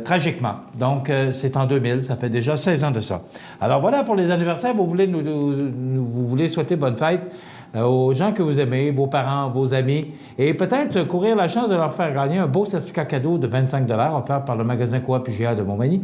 Tragiquement. Donc, c'est en 2000, ça fait déjà 16 ans de ça. Alors voilà pour les anniversaires, vous voulez souhaiter bonne fête aux gens que vous aimez, vos parents, vos amis, et peut-être courir la chance de leur faire gagner un beau certificat cadeau de 25 $ offert par le magasin Coop IGA de Montmagny.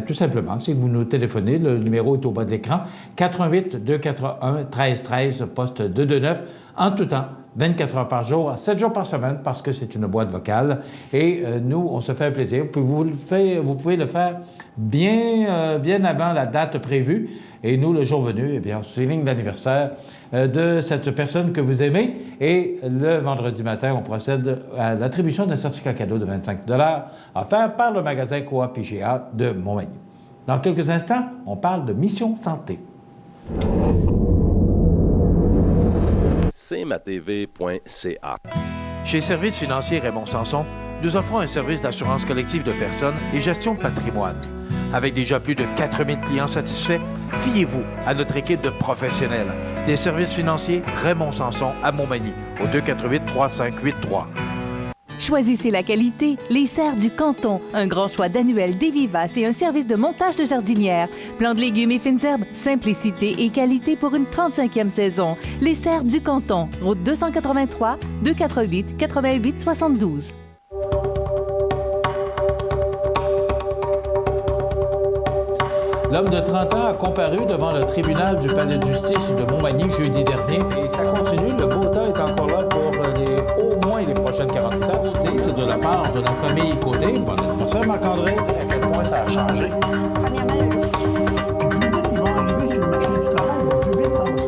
Tout simplement, si vous nous téléphonez, le numéro est au bas de l'écran, 88 241 1313, poste 229, en tout temps. 24 heures par jour, 7 jours par semaine, parce que c'est une boîte vocale. Et nous, on se fait un plaisir. Vous pouvez le faire bien avant la date prévue. Et nous, le jour venu, eh bien, on souligne l'anniversaire de cette personne que vous aimez. Et le vendredi matin, on procède à l'attribution d'un certificat cadeau de 25 $ offert par le magasin Coop IGA de Montmagny. Dans quelques instants, on parle de Mission Santé. cmatv.ca. Chez Services financiers Raymond Sanson, nous offrons un service d'assurance collective de personnes et gestion de patrimoine. Avec déjà plus de 4000 clients satisfaits, fiez-vous à notre équipe de professionnels. Des services financiers Raymond Sanson à Montmagny, au 248-3583. Choisissez la qualité, les serres du canton, un grand choix d'annuels, des vivaces et un service de montage de jardinière. Plants de légumes et fines herbes, simplicité et qualité pour une 35e saison. Les serres du canton, route 283, 248 88 72. L'homme de 30 ans a comparu devant le tribunal du palais de justice de Montmagny jeudi dernier et ça continue. Le beau temps est encore là pour au moins les prochaines 48 heures. C'est de la part de la famille Côté. Bon anniversaire Marc-André. À quel point ça a changé? Plus vite ils vont arriver sur le marché du travail, plus vite ça va se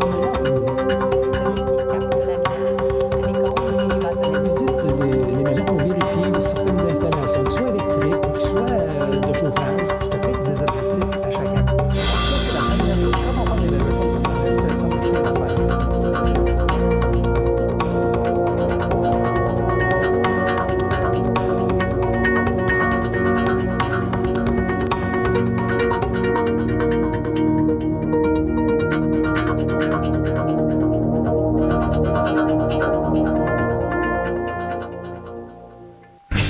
On visite les maisons pour vérifier certaines installations, soit électriques, soit de chauffage. Tout à fait des objectifs à chaque année. C'est la première chose. Quand on parle d'évaluation personnelle, c'est la première chose à faire.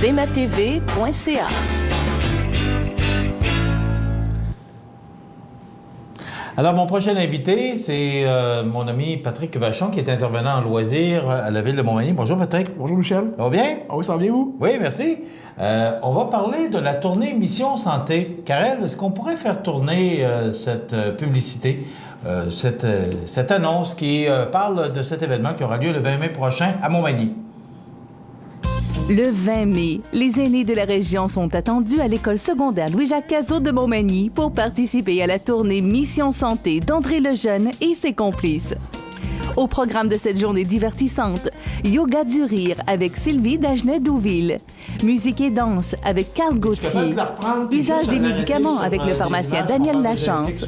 cmatv.ca. Alors, mon prochain invité, c'est mon ami Patrick Vachon, qui est intervenant en loisirs à la Ville de Montmagny. Bonjour, Patrick. Bonjour, Michel. Ça va bien? Ah oui, ça va bien, vous? Oui, merci. On va parler de la tournée Mission Santé. Karel, est-ce qu'on pourrait faire tourner cette publicité, cette annonce qui parle de cet événement qui aura lieu le 20 mai prochain à Montmagny? Le 20 mai, les aînés de la région sont attendus à l'école secondaire Louis-Jacques Cazot de Montmagny pour participer à la tournée Mission Santé d'André Lejeune et ses complices. Au programme de cette journée divertissante, yoga du rire avec Sylvie Dagenet-Douville, musique et danse avec Carl Gauthier, usage des médicaments avec le pharmacien Daniel Lachance,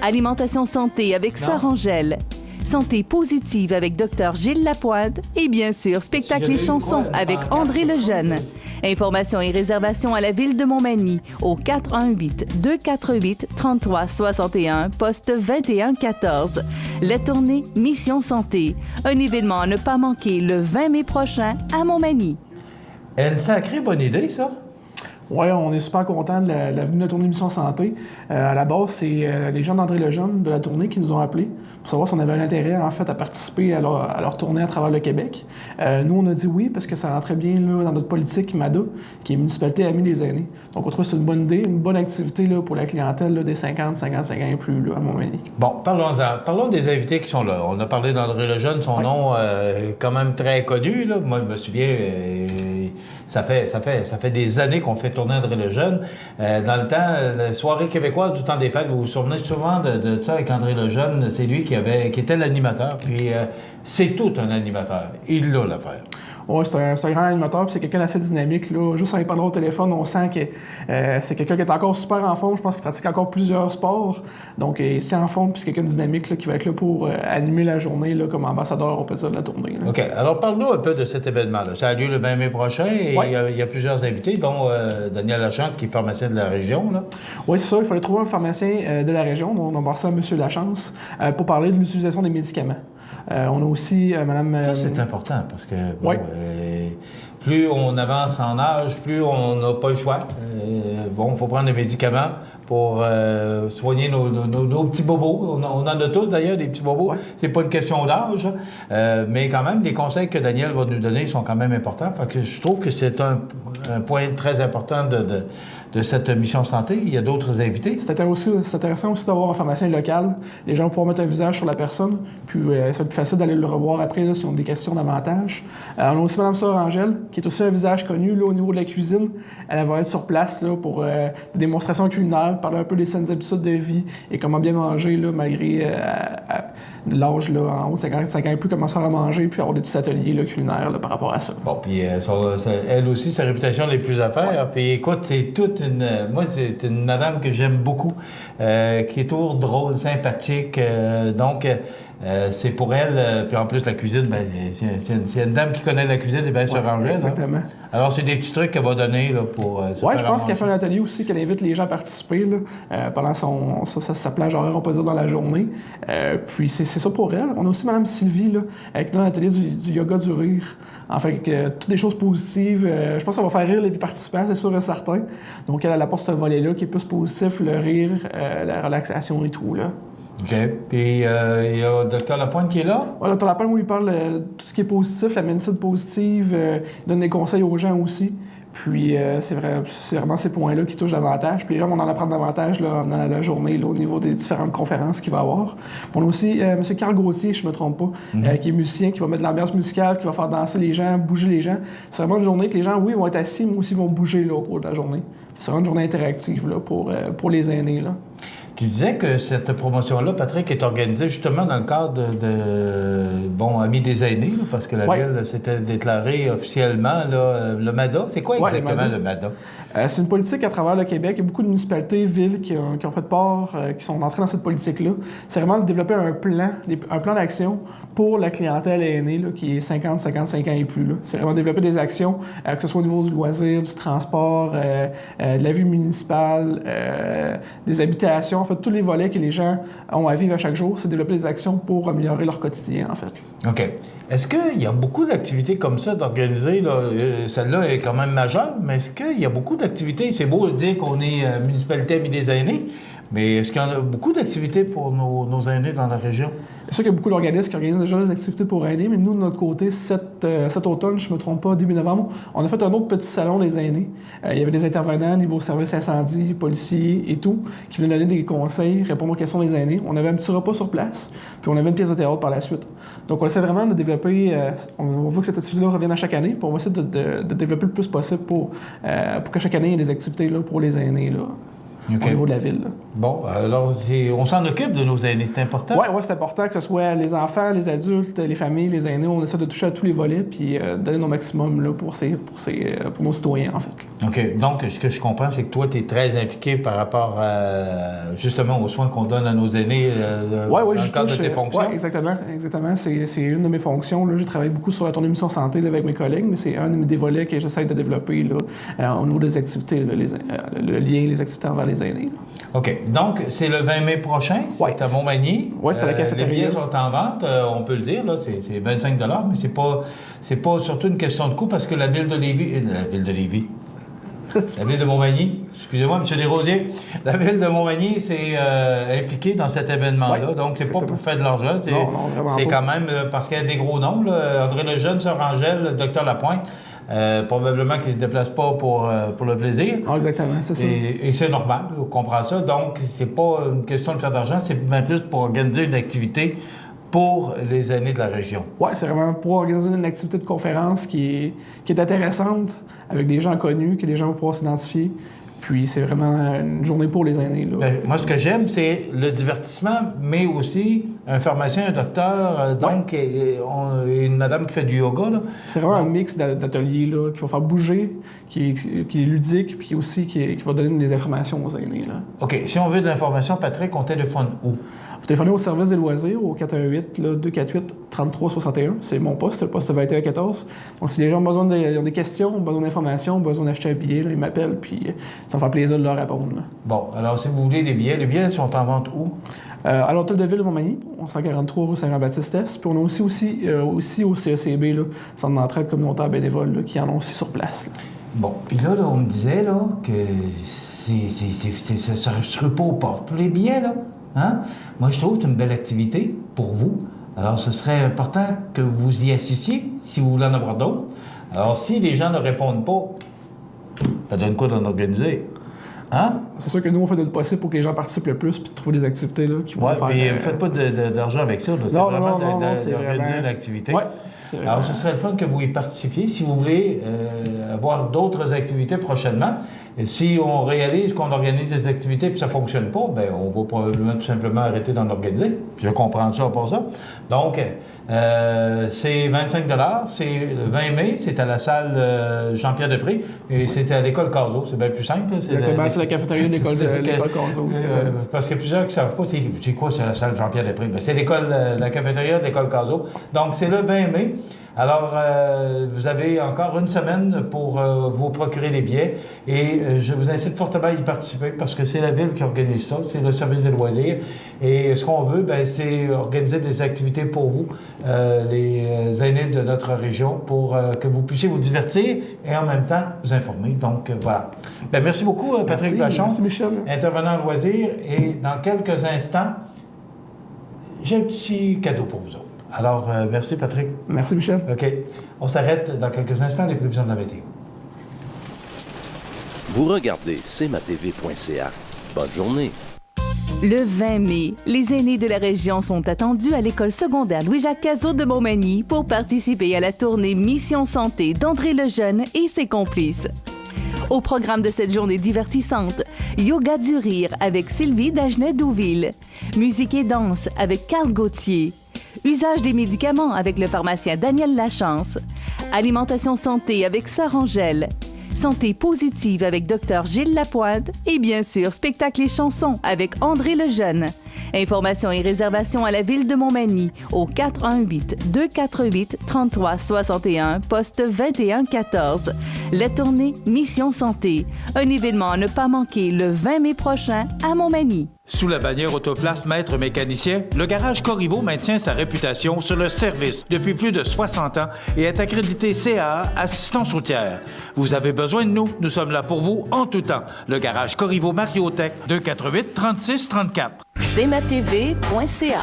alimentation santé avec Sœur Angèle, santé positive avec Dr Gilles Lapointe et bien sûr spectacle et chansons avec André Lejeune. Informations et réservations à la Ville de Montmagny au 418-248-3361, poste 2114. La tournée Mission Santé, un événement à ne pas manquer le 20 mai prochain à Montmagny. Une sacrée bonne idée, ça? Oui, on est super contents de la venue de la tournée Mission Santé. À la base, c'est les gens d'André Lejeune de la tournée qui nous ont appelés pour savoir si on avait un intérêt, en fait, à participer à leur tournée à travers le Québec. Nous, on a dit oui, parce que ça rentrait bien là, dans notre politique MADA, qui est Municipalité Amie des aînés. Donc, on trouve que c'est une bonne idée, une bonne activité là, pour la clientèle là, des 50-55 ans et plus là, à Montmagny. Bon, parlons des invités qui sont là. On a parlé d'André Lejeune, son nom est quand même très connu. Là. Moi, je me souviens, ça fait des années qu'on fait tourner André Lejeune. Dans le temps, la soirée québécoise du temps des fêtes, vous vous souvenez souvent de ça avec André Lejeune, c'est lui qui était l'animateur. Puis c'est tout un animateur. Il l'a l'affaire. Oui, c'est un grand animateur, puis c'est quelqu'un d'assez dynamique. Là. Juste en lui parlant au téléphone, on sent que c'est quelqu'un qui est encore super en forme. Je pense qu'il pratique encore plusieurs sports. Donc, il est en forme, puis c'est quelqu'un de dynamique là, qui va être là pour animer la journée là, comme ambassadeur, on peut dire, de la tournée. Là. OK. Alors, parle-nous un peu de cet événement-là. Ça a lieu le 20 mai prochain et il y a plusieurs invités, dont Daniel Lachance, qui est pharmacien de la région. Là. Oui, c'est ça. Il fallait trouver un pharmacien de la région. On a passé à M. Lachance pour parler de l'utilisation des médicaments. On a aussi Mme... Ça, c'est important parce que bon, plus on avance en âge, plus on n'a pas le choix. Il faut prendre des médicaments pour soigner nos petits bobos. On en a tous d'ailleurs, des petits bobos. Ouais. C'est pas une question d'âge, mais quand même, les conseils que Daniel va nous donner sont quand même importants. Fait que je trouve que c'est un point très important de cette mission santé. Il y a d'autres invités. C'est intéressant aussi d'avoir un pharmacien local. Les gens vont pouvoir mettre un visage sur la personne, puis c'est plus facile d'aller le revoir après là, si on a des questions davantage. On a aussi Mme Sœur Angèle, qui est aussi un visage connu là, au niveau de la cuisine. Elle va être sur place là, pour des démonstrations culinaires, parler un peu des saines habitudes de vie et comment bien manger là, malgré l'âge là, en haut de 55 ans et plus, comment ça à manger, puis avoir des petits ateliers là, culinaires là, par rapport à ça. Bon, puis elle aussi, sa réputation n'est plus à faire. Puis écoute, c'est moi, c'est une madame que j'aime beaucoup, qui est toujours drôle, sympathique. Donc, c'est pour elle. Puis en plus, la cuisine, c'est une dame qui connaît la cuisine, et bien Sœur Angèle. Exactement. Hein? Alors, c'est des petits trucs qu'elle va donner là, pour se faire je pense qu'elle fait un atelier aussi, qu'elle invite les gens à participer là, pendant sa plage horaire, on peut dire, dans la journée. Puis c'est ça pour elle. On a aussi Mme Sylvie, là, qui donne un atelier du yoga du rire. En fait, toutes des choses positives. Je pense que ça va faire rire les participants, c'est sûr et certain. Donc, elle apporte ce volet-là qui est plus positif, le rire, la relaxation et tout, là. OK. Puis, il y a Dr Lapointe qui est là? Oui, Dr Lapointe, où il parle de tout ce qui est positif, la médecine positive, il donne des conseils aux gens aussi. Puis, c'est vraiment ces points-là qui touchent davantage. Puis, les gens vont en apprendre davantage là, dans la journée là, au niveau des différentes conférences qu'il va y avoir. On a aussi M. Carl Gauthier, je ne me trompe pas, qui est musicien, qui va mettre de l'ambiance musicale, qui va faire danser les gens, bouger les gens. C'est vraiment une journée que les gens, oui, vont être assis, mais aussi vont bouger là, au cours de la journée. C'est vraiment une journée interactive là, pour les aînés. Là. Tu disais que cette promotion-là, Patrick, est organisée justement dans le cadre de Amis des aînés, là, parce que la Ville s'était déclarée officiellement là, le MADA. C'est quoi exactement le MADA? C'est une politique à travers le Québec. Il y a beaucoup de municipalités, villes qui ont fait part, qui sont entrées dans cette politique-là. C'est vraiment de développer un plan d'action pour la clientèle aînée, là, qui est 50-55 ans et plus. Là. C'est vraiment développer des actions, que ce soit au niveau du loisir, du transport, de la vie municipale, des habitations. En fait, fait, tous les volets que les gens ont à vivre à chaque jour, c'est développer des actions pour améliorer leur quotidien, en fait. OK. Est-ce qu'il y a beaucoup d'activités comme ça d'organiser? Celle-là est quand même majeure, mais est-ce qu'il y a beaucoup d'activités? C'est beau de dire qu'on est municipalité amie des aînés, mais est-ce qu'il y en a beaucoup d'activités pour nos aînés dans la région? C'est sûr qu'il y a beaucoup d'organismes qui organisent déjà des activités pour aînés, mais nous, de notre côté, cet automne, je ne me trompe pas, début novembre, on a fait un autre petit salon des aînés. Il y avait des intervenants niveau service incendie, policiers et tout, qui venaient donner des conseils, répondre aux questions des aînés. On avait un petit repas sur place, puis on avait une pièce de théâtre par la suite. Donc, on essaie vraiment de développer, on veut que cette activité-là revienne à chaque année, puis on va essayer de développer le plus possible pour que chaque année, il y ait des activités là, pour les aînés. Là. Au niveau de la ville. Là. Bon, alors on s'en occupe de nos aînés, c'est important? Oui, c'est important que ce soit les enfants, les adultes, les familles, les aînés. On essaie de toucher à tous les volets puis donner nos maximum là, pour nos citoyens, en fait. OK. Donc, ce que je comprends, c'est que toi, tu es très impliqué par rapport justement aux soins qu'on donne à nos aînés dans le cadre de tes fonctions? Oui, exactement. C'est une de mes fonctions. Là. Je travaille beaucoup sur la tournée mission santé là, avec mes collègues, mais c'est un des volets que j'essaie de développer là, au niveau des activités, là, le lien, les activités envers les aînés. Là. OK. Donc, c'est le 20 mai prochain, c'est à Montmagny. Oui, c'est à la cafétéria. Les billets sont en vente, on peut le dire, là, c'est 25 $, mais c'est pas surtout une question de coût parce que la ville de Montmagny, excusez-moi, M. Desrosiers, la ville de Montmagny s'est impliquée dans cet événement-là, donc c'est pas pour faire de l'argent, c'est quand même parce qu'il y a des gros noms, là, André Lejeune, Sœur Angèle, le Dr Lapointe. Probablement qu'ils ne se déplacent pas pour le plaisir. Ah, exactement, c'est ça. Et c'est normal, on comprend ça. Donc, c'est pas une question de faire d'argent, c'est bien plus pour organiser une activité pour les aînés de la région. Oui, c'est vraiment pour organiser une activité de conférence qui est intéressante, avec des gens connus, que les gens vont pouvoir s'identifier. Puis c'est vraiment une journée pour les aînés. Là. Bien, moi, ce que j'aime, c'est le divertissement, mais aussi un pharmacien, un docteur, donc et une madame qui fait du yoga. Là. C'est vraiment un mix d'ateliers là, qui va faire bouger, qui est ludique, puis aussi qui va donner des informations aux aînés. Là. OK. Si on veut de l'information, Patrick, on téléphone où? Vous téléphonez au service des loisirs au 418-248-3361. C'est mon poste, c'est le poste 2114. Donc, si les gens ont des questions, ont besoin d'informations, ont besoin d'acheter un billet, là, ils m'appellent, puis ça me fait plaisir de leur répondre. Là. Bon, alors si vous voulez les billets sont en vente où? À l'hôtel de ville de Montmagny, 143 rue Saint-Jean-Baptiste-Est. Puis on a aussi au CECB, là, Centre d'entraide communautaire bénévole, là, qui en ont aussi sur place. Là. Bon, puis là, on me disait là, que ça ne serait pas aux portes pour les billets, là. Hein? Moi, je trouve que c'est une belle activité pour vous. Alors, ce serait important que vous y assistiez, si vous voulez en avoir d'autres. Alors, si les gens ne répondent pas, ça donne quoi d'en organiser? Hein? C'est sûr que nous, on fait notre possible pour que les gens participent le plus puis de trouver des activités là, qui vont faire... Oui, puis vous ne faites pas d'argent avec ça. Là. C'est vraiment d'organiser une activité. Ouais. Alors, ce serait le fun que vous y participiez. Si vous voulez avoir d'autres activités prochainement, et si on réalise qu'on organise des activités et que ça ne fonctionne pas, bien, on va probablement tout simplement arrêter d'en organiser. Puis je comprends ça pour ça. Donc, c'est 25 $. C'est le 20 mai. C'est à la salle Jean-Pierre Després. Et c'est à l'école Cazot. C'est bien plus simple. C'est la cafétéria de l'école Cazot. Parce qu'il y a plusieurs qui ne savent pas c'est quoi c'est la salle Jean-Pierre Després. Bien, c'est la cafétéria de l'école Cazot. Donc, c'est le 20 mai. Alors, vous avez encore une semaine pour vous procurer les billets et je vous incite fortement à y participer parce que c'est la ville qui organise ça, c'est le service des loisirs. Et ce qu'on veut, bien, c'est organiser des activités pour vous, les aînés de notre région, pour que vous puissiez vous divertir et en même temps vous informer. Donc, voilà. Bien, merci beaucoup, Patrick Vachon, intervenant en loisirs. Et dans quelques instants, j'ai un petit cadeau pour vous autres. Alors, merci, Patrick. Merci, Michel. OK. On s'arrête dans quelques instants, les prévisions de la météo. Vous regardez cmatv.ca. Bonne journée. Le 20 mai, les aînés de la région sont attendus à l'école secondaire Louis-Jacques Cazot de Montmagny pour participer à la tournée Mission Santé d'André Lejeune et ses complices. Au programme de cette journée divertissante, yoga du rire avec Sylvie Dagenet-Douville, musique et danse avec Carl Gauthier, usage des médicaments avec le pharmacien Daniel Lachance, alimentation santé avec Sœur Angèle, santé positive avec Dr Gilles Lapointe et bien sûr spectacle et chansons avec André Lejeune. Informations et réservations à la ville de Montmagny au 418-248-3361, poste 2114. La tournée Mission Santé, un événement à ne pas manquer le 20 mai prochain à Montmagny. Sous la bannière Autoplace Maître Mécanicien, le garage Corriveau maintient sa réputation sur le service depuis plus de 60 ans et est accrédité CAA Assistance routière. Vous avez besoin de nous, nous sommes là pour vous en tout temps. Le garage Corriveau Mariotech, 248 36 34. cmatv.ca.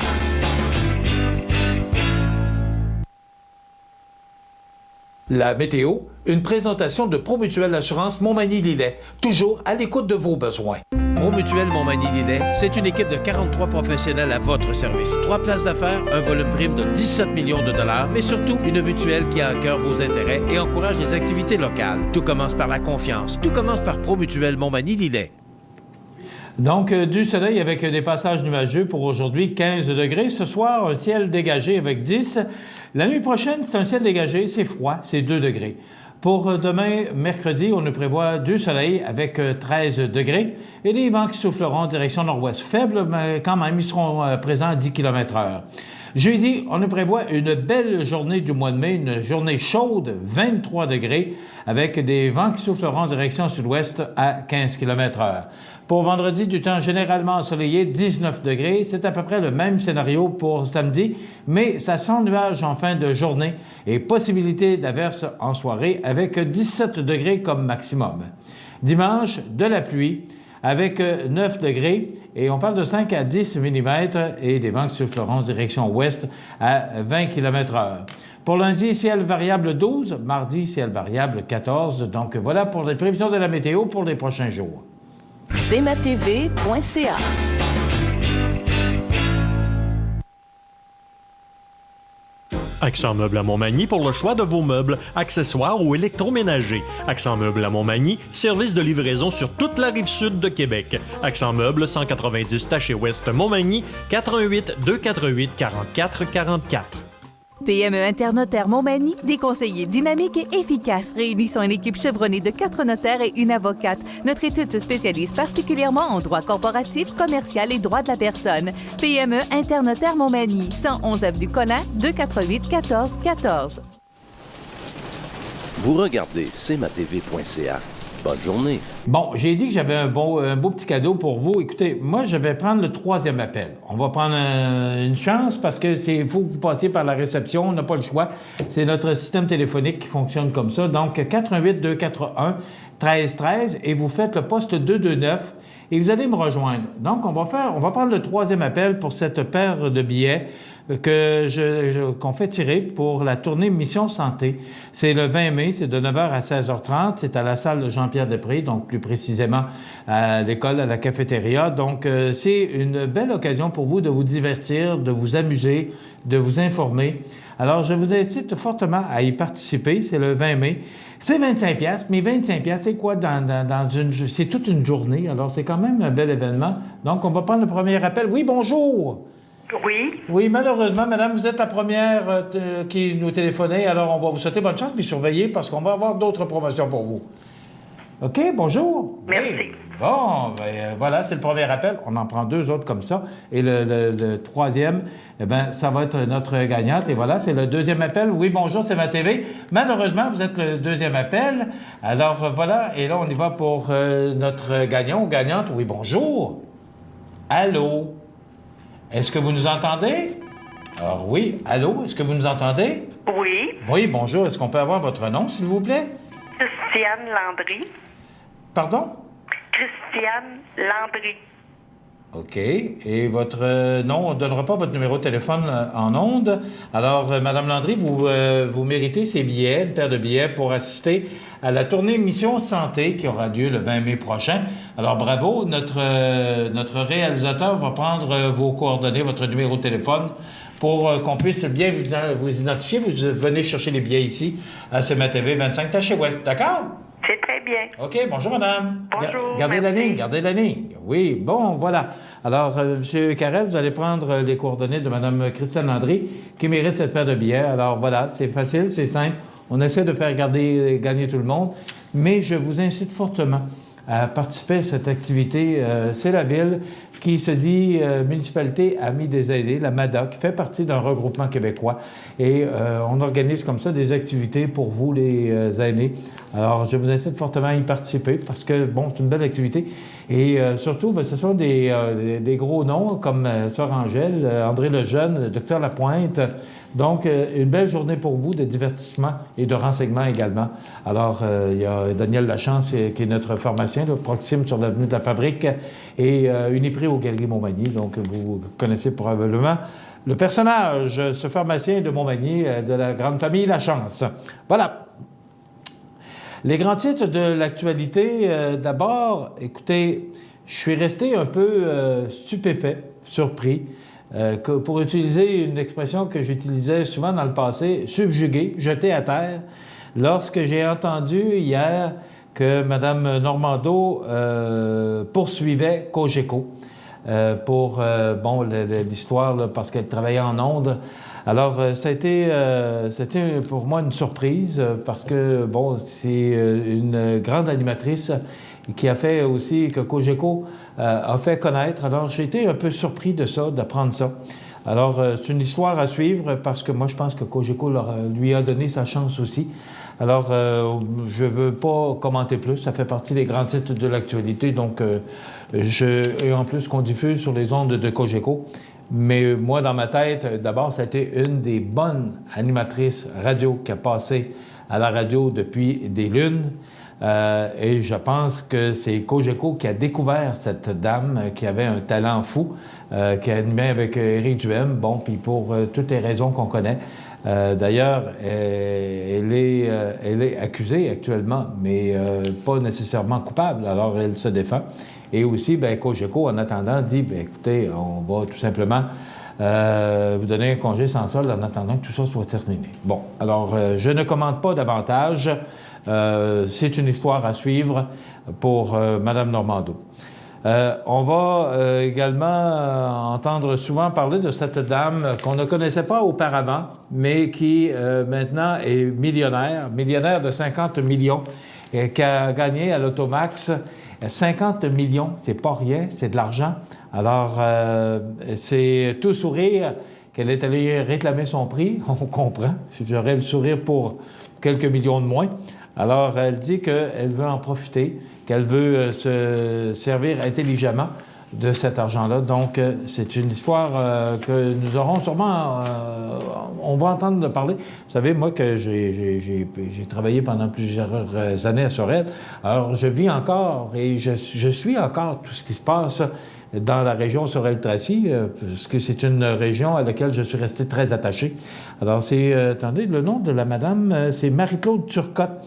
La météo, une présentation de Promutuelle Assurance Montmagny-Lillet, toujours à l'écoute de vos besoins. Promutuelle Montmagny-Lillet, c'est une équipe de 43 professionnels à votre service. 3 places d'affaires, un volume prime de 17 millions de dollars, mais surtout une mutuelle qui a à cœur vos intérêts et encourage les activités locales. Tout commence par la confiance. Tout commence par Promutuelle Montmagny-Lillet. Donc, du soleil avec des passages nuageux pour aujourd'hui, 15 degrés. Ce soir, un ciel dégagé avec 10. La nuit prochaine, c'est un ciel dégagé, c'est froid, c'est 2 degrés. Pour demain, mercredi, on nous prévoit du soleil avec 13 degrés et des vents qui souffleront en direction nord-ouest. Faibles, mais quand même, ils seront présents à 10 km/h. Jeudi, on nous prévoit une belle journée du mois de mai, une journée chaude, 23 degrés, avec des vents qui souffleront en direction sud-ouest à 15 km/h. Pour vendredi, du temps généralement ensoleillé, 19 degrés. C'est à peu près le même scénario pour samedi, mais ça sent nuage en fin de journée et possibilité d'averse en soirée avec 17 degrés comme maximum. Dimanche, de la pluie avec 9 degrés et on parle de 5 à 10 mm et des vents qui souffleront en direction ouest à 20 km/h. Pour lundi, ciel variable 12, mardi, ciel variable 14. Donc voilà pour les prévisions de la météo pour les prochains jours. cmatv.ca. Accent Meubles à Montmagny pour le choix de vos meubles, accessoires ou électroménagers. Accent Meubles à Montmagny, service de livraison sur toute la rive sud de Québec. Accent Meubles, 190 Taché-Ouest Montmagny, 418 248 44 44. PME Internotaire Montmagny, des conseillers dynamiques et efficaces réunissant une équipe chevronnée de 4 notaires et une avocate. Notre étude se spécialise particulièrement en droit corporatif, commercial et droit de la personne. PME Internotaire Montmagny, 111 avenue Collin, 248 14 14. Vous regardez cmatv.ca. Bonne journée. Bon, j'ai dit que j'avais un beau petit cadeau pour vous. Écoutez, moi, je vais prendre le 3e appel. On va prendre une chance parce que faut que vous passiez par la réception. On n'a pas le choix. C'est notre système téléphonique qui fonctionne comme ça. Donc, 418-241 1313 et vous faites le poste 229 et vous allez me rejoindre. Donc, on va prendre le 3e appel pour cette paire de billets qu'on fait tirer pour la tournée Mission Santé. C'est le 20 mai, c'est de 9h à 16h30. C'est à la salle de Jean-Pierre-Després, donc plus précisément à l'école, à la cafétéria. Donc, c'est une belle occasion pour vous de vous divertir, de vous amuser, de vous informer. Alors, je vous incite fortement à y participer. C'est le 20 mai. C'est 25$, mais 25$, c'est quoi c'est toute une journée. Alors, c'est quand même un bel événement. Donc, on va prendre le premier appel. Oui, bonjour! Oui. Oui, malheureusement, madame, vous êtes la première qui nous téléphonait. Alors, on va vous souhaiter bonne chance, mais surveillez parce qu'on va avoir d'autres promotions pour vous. OK, bonjour. Merci. Oui. Bon, ben, voilà, c'est le premier appel. On en prend 2 autres comme ça. Et le 3e, eh bien, ça va être notre gagnante. Et voilà, c'est le 2e appel. Oui, bonjour, c'est ma TV. Malheureusement, vous êtes le 2e appel. Alors, voilà. Et là, on y va pour notre gagnant ou gagnante. Oui, bonjour. Allô? Est-ce que vous nous entendez? Alors oui, allô, est-ce que vous nous entendez? Oui. Oui, bonjour, est-ce qu'on peut avoir votre nom, s'il vous plaît? Christiane Landry. Pardon? Christiane Landry. OK. Et votre nom, on ne donnera pas votre numéro de téléphone en ondes. Alors, Madame Landry, vous méritez ces billets, une paire de billets pour assister à la tournée Mission Santé qui aura lieu le 20 mai prochain. Alors, bravo. Notre réalisateur va prendre vos coordonnées, votre numéro de téléphone pour qu'on puisse bien vous identifier. Vous venez chercher les billets ici à CMA-TV 25 Taché-Ouest. D'accord? C'est très bien. OK. Bonjour, madame. Bonjour. Gardez la ligne. Oui, bon, voilà. Alors, M. Carrel, vous allez prendre les coordonnées de Mme Christiane Landry, qui mérite cette paire de billets. Alors, voilà, c'est facile, c'est simple. On essaie de faire gagner tout le monde, mais je vous incite fortement à participer à cette activité. C'est la ville qui se dit Municipalité Amis des aînés, la MADA, qui fait partie d'un regroupement québécois. Et on organise comme ça des activités pour vous, les aînés. Alors, je vous incite fortement à y participer parce que, bon, c'est une belle activité. Et surtout, bien, ce sont des gros noms comme Sœur Angèle, André Lejeune, le Docteur Lapointe. Donc, une belle journée pour vous de divertissement et de renseignement également. Alors, il y a Daniel Lachance qui est notre pharmacien, là, proxime sur l'avenue de la Fabrique, et Uniprix aux Galeries Montmagny. Donc, vous connaissez probablement le personnage, ce pharmacien de Montmagny, de la grande famille Lachance. Voilà. Les grands titres de l'actualité, d'abord, écoutez, je suis resté un peu stupéfait, surpris, pour utiliser une expression que j'utilisais souvent dans le passé, subjugué, jeté à terre, lorsque j'ai entendu hier que Mme Normando poursuivait Cogeco pour, bon, l'histoire, là, parce qu'elle travaillait en ondes. Alors, ça a été pour moi une surprise parce que, bon, c'est une grande animatrice qui a fait aussi que Cogeco a fait connaître. Alors, j'ai été un peu surpris de ça, d'apprendre ça. Alors, c'est une histoire à suivre parce que moi, je pense que Cogeco lui a donné sa chance aussi. Alors, je ne veux pas commenter plus. Ça fait partie des grands titres de l'actualité. Donc, et en plus, qu'on diffuse sur les ondes de Cogeco. Mais moi, dans ma tête, d'abord, ça a été une des bonnes animatrices radio qui a passé à la radio depuis des lunes. Et je pense que c'est Cogeco qui a découvert cette dame qui avait un talent fou, qui a animé avec Éric Duhem, bon, puis pour toutes les raisons qu'on connaît. D'ailleurs, elle est accusée actuellement, mais pas nécessairement coupable, alors elle se défend. Et aussi, bien, Cogeco, en attendant, dit, bien, écoutez, on va tout simplement vous donner un congé sans solde en attendant que tout ça soit terminé. Bon, alors, je ne commente pas davantage. C'est une histoire à suivre pour Mme Normando. On va également entendre souvent parler de cette dame qu'on ne connaissait pas auparavant, mais qui maintenant est millionnaire de 50 millions, et qui a gagné à l'Automax 50 millions, c'est pas rien, c'est de l'argent. Alors, c'est tout sourire qu'elle est allée réclamer son prix, on comprend. J'aurais le sourire pour quelques millions de moins. Alors, elle dit qu'elle veut en profiter, qu'elle veut se servir intelligemment de cet argent-là. Donc, c'est une histoire que nous aurons sûrement... on va entendre parler. Vous savez, moi, que j'ai travaillé pendant plusieurs années à Sorel. Alors, je vis encore et je suis encore tout ce qui se passe dans la région Sorel-Tracy, parce que c'est une région à laquelle je suis resté très attaché. Alors, attendez, le nom de la madame, c'est Marie-Claude Turcotte,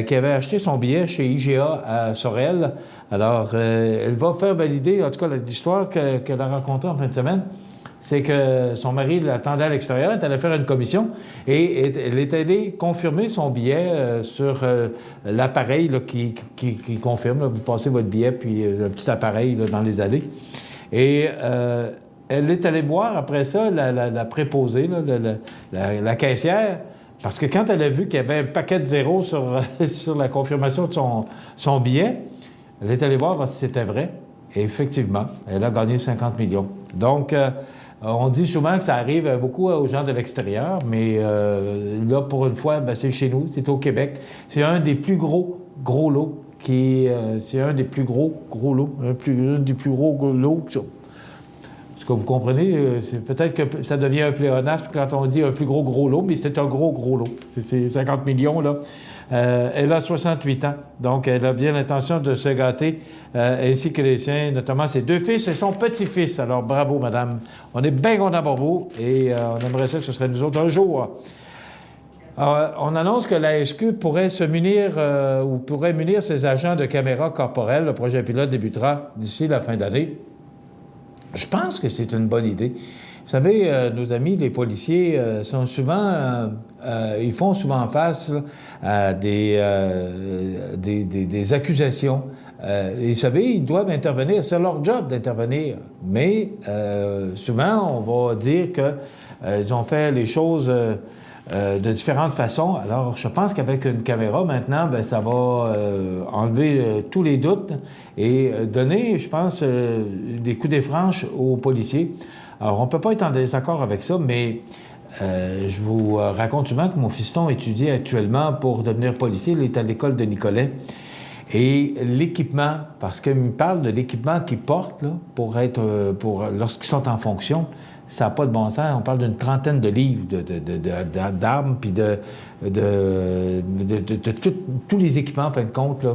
qui avait acheté son billet chez IGA à Sorel. Alors, elle va faire valider, en tout cas, l'histoire qu'elle a rencontrée en fin de semaine, c'est que son mari l'attendait à l'extérieur, elle allait faire une commission, et elle est allée confirmer son billet sur l'appareil là, qui confirme. Là, vous passez votre billet, puis le petit appareil là, dans les allées. Et elle est allée voir, après ça, la préposée, là, la caissière, parce que quand elle a vu qu'il y avait un paquet de zéros sur la confirmation de son billet, elle est allée voir si c'était vrai. Et effectivement, elle a gagné 50 millions. Donc, on dit souvent que ça arrive beaucoup aux gens de l'extérieur, mais là, pour une fois, ben, c'est chez nous, c'est au Québec. C'est un des plus gros lots c'est un des plus gros lots, un des plus gros lots. Ce que vous comprenez, c'est peut-être que ça devient un pléonasme quand on dit un plus gros lot, mais c'est un gros lot. C'est 50 millions, là. Elle a 68 ans, donc elle a bien l'intention de se gâter, ainsi que les siens, notamment ses deux fils et son petit-fils. Alors, bravo, madame. On est bien contents pour vous et on aimerait ça que ce serait nous autres un jour. On annonce que la SQ pourrait se munir ou pourrait munir ses agents de caméras corporelles. Le projet pilote débutera d'ici la fin d'année. Je pense que c'est une bonne idée. Vous savez, nos amis, les policiers, sont souvent, ils font souvent face là, à des accusations. Et vous savez, ils doivent intervenir. C'est leur job d'intervenir. Mais souvent, on va dire qu'ils ont fait les choses de différentes façons. Alors, je pense qu'avec une caméra, maintenant, bien, ça va enlever tous les doutes et donner, je pense, des coups des franches aux policiers. Alors, on ne peut pas être en désaccord avec ça, mais je vous raconte souvent que mon fiston étudie actuellement pour devenir policier. Il est à l'école de Nicolet. Et l'équipement, parce qu'il me parle de l'équipement qu'ils portent là, lorsqu'ils sont en fonction, ça n'a pas de bon sens. On parle d'une trentaine de livres d'armes, puis de tous les équipements, en fin de compte, là,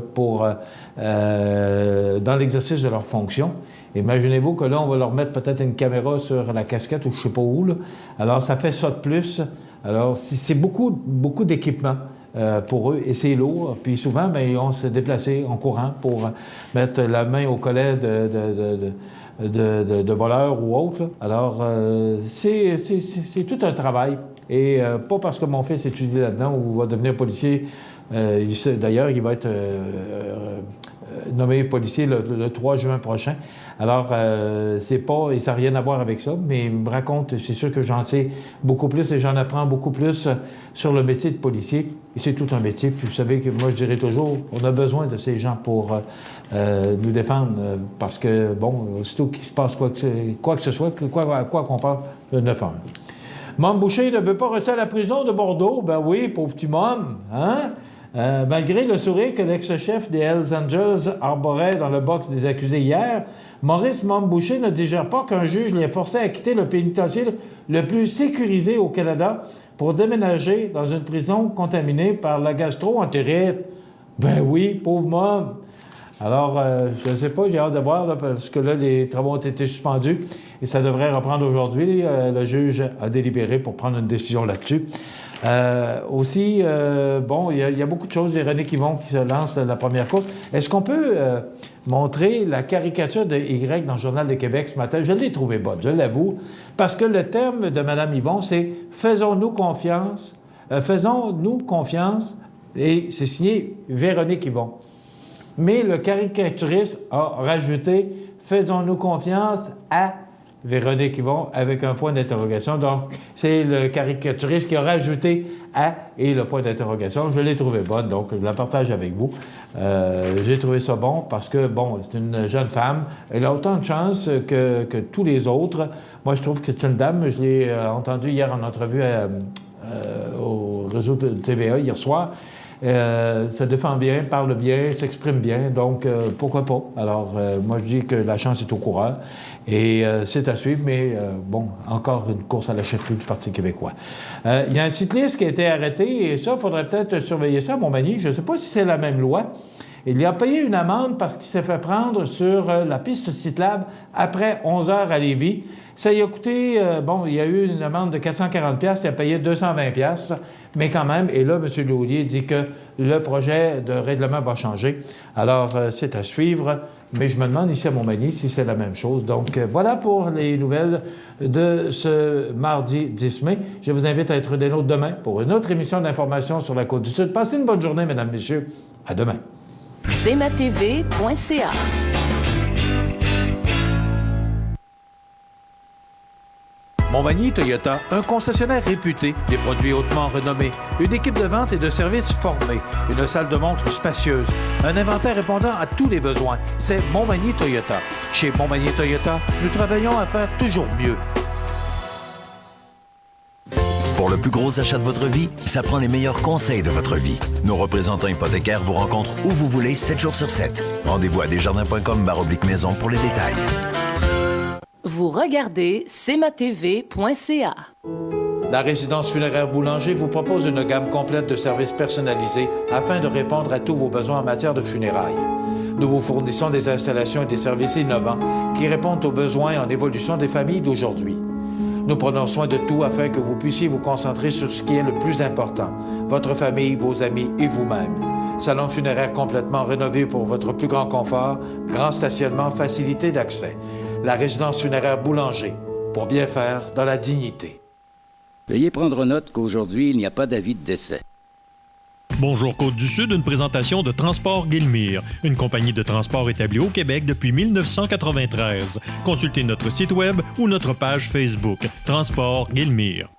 dans l'exercice de leur fonction. Imaginez-vous que là, on va leur mettre peut-être une caméra sur la casquette ou je ne sais pas où. Là. Alors, ça fait ça de plus. Alors, c'est beaucoup d'équipements. Pour eux, et c'est lourd. Puis souvent, bien, ils vont se déplacer en courant pour mettre la main au collet de voleurs ou autres. Là. Alors, c'est tout un travail. Et pas parce que mon fils étudie là-dedans ou va devenir policier. D'ailleurs, il va être nommé policier le 3 juin prochain. Alors, c'est pas... Et ça n'a rien à voir avec ça, mais il me raconte, c'est sûr que j'en sais beaucoup plus et j'en apprends beaucoup plus sur le métier de policier. Et c'est tout un métier. Puis vous savez que moi, je dirais toujours, on a besoin de ces gens pour nous défendre. Parce que, bon, aussitôt qu'il se passe quoi que ce soit, quoi qu'on parle, le 9-1. Mom Boucher ne veut pas rester à la prison de Bordeaux. Ben oui, pauvre petit Mom, hein? Malgré le sourire que l'ex-chef des Hells Angels arborait dans le box des accusés hier, Maurice Mom Boucher ne digère pas qu'un juge l'ait forcé à quitter le pénitencier le plus sécurisé au Canada pour déménager dans une prison contaminée par la gastro-entérite. Ben oui, pauvre Mom. Alors, je ne sais pas, j'ai hâte de voir, là, parce que là, les travaux ont été suspendus et ça devrait reprendre aujourd'hui. Le juge a délibéré pour prendre une décision là-dessus. Aussi, bon, il y a beaucoup de choses. Il y a René Quivon qui se lance la première course. Est-ce qu'on peut montrer la caricature de Y dans le Journal de Québec ce matin? Je l'ai trouvée bonne, je l'avoue, parce que le terme de Mme Yvon, c'est « Faisons-nous confiance ». Faisons-nous confiance, et c'est signé Véronique Yvon. Mais le caricaturiste a rajouté « Faisons-nous confiance à Véronique Yvon » avec un point d'interrogation. Donc, c'est le caricaturiste qui a rajouté « à » et le point d'interrogation. Je l'ai trouvé bonne, donc je la partage avec vous. J'ai trouvé ça bon parce que, bon, c'est une jeune femme. Elle a autant de chance que tous les autres. Moi, je trouve que c'est une dame. Je l'ai entendue hier en entrevue au réseau de TVA hier soir. Se défend bien, parle bien, s'exprime bien, donc pourquoi pas? Alors, moi, je dis que la chance est au coureur et c'est à suivre, mais bon, encore une course à la chefferie du Parti québécois. Il y a un cycliste qui a été arrêté et ça, il faudrait peut-être surveiller ça à Montmagny. Je ne sais pas si c'est la même loi. Il a payé une amende parce qu'il s'est fait prendre sur la piste cyclable après 11 heures à Lévis. Ça lui a coûté, bon, il y a eu une amende de 440$, il a payé 220$, mais quand même, et là, M. Laulier dit que le projet de règlement va changer. Alors, c'est à suivre, mais je me demande ici à Montmagny si c'est la même chose. Donc, voilà pour les nouvelles de ce mardi 10 mai. Je vous invite à être des nôtres demain pour une autre émission d'information sur la Côte-du-Sud. Passez une bonne journée, mesdames, messieurs. À demain. cmatv.ca. Montmagny Toyota, un concessionnaire réputé, des produits hautement renommés, une équipe de vente et de services formée, une salle de montre spacieuse, un inventaire répondant à tous les besoins. C'est Montmagny Toyota. Chez Montmagny Toyota, nous travaillons à faire toujours mieux. Pour le plus gros achat de votre vie, ça prend les meilleurs conseils de votre vie. Nos représentants hypothécaires vous rencontrent où vous voulez, 7 jours sur 7. Rendez-vous à desjardins.com/maison pour les détails. Vous regardez cmatv.ca. La résidence funéraire Boulanger vous propose une gamme complète de services personnalisés afin de répondre à tous vos besoins en matière de funérailles. Nous vous fournissons des installations et des services innovants qui répondent aux besoins en évolution des familles d'aujourd'hui. Nous prenons soin de tout afin que vous puissiez vous concentrer sur ce qui est le plus important, votre famille, vos amis et vous-même. Salon funéraire complètement rénové pour votre plus grand confort, grand stationnement, facilité d'accès. La résidence funéraire Boulanger, pour bien faire dans la dignité. Veuillez prendre note qu'aujourd'hui, il n'y a pas d'avis de décès. Bonjour Côte-du-Sud, une présentation de Transport Guillemire, une compagnie de transport établie au Québec depuis 1993. Consultez notre site web ou notre page Facebook. Transport Guillemire.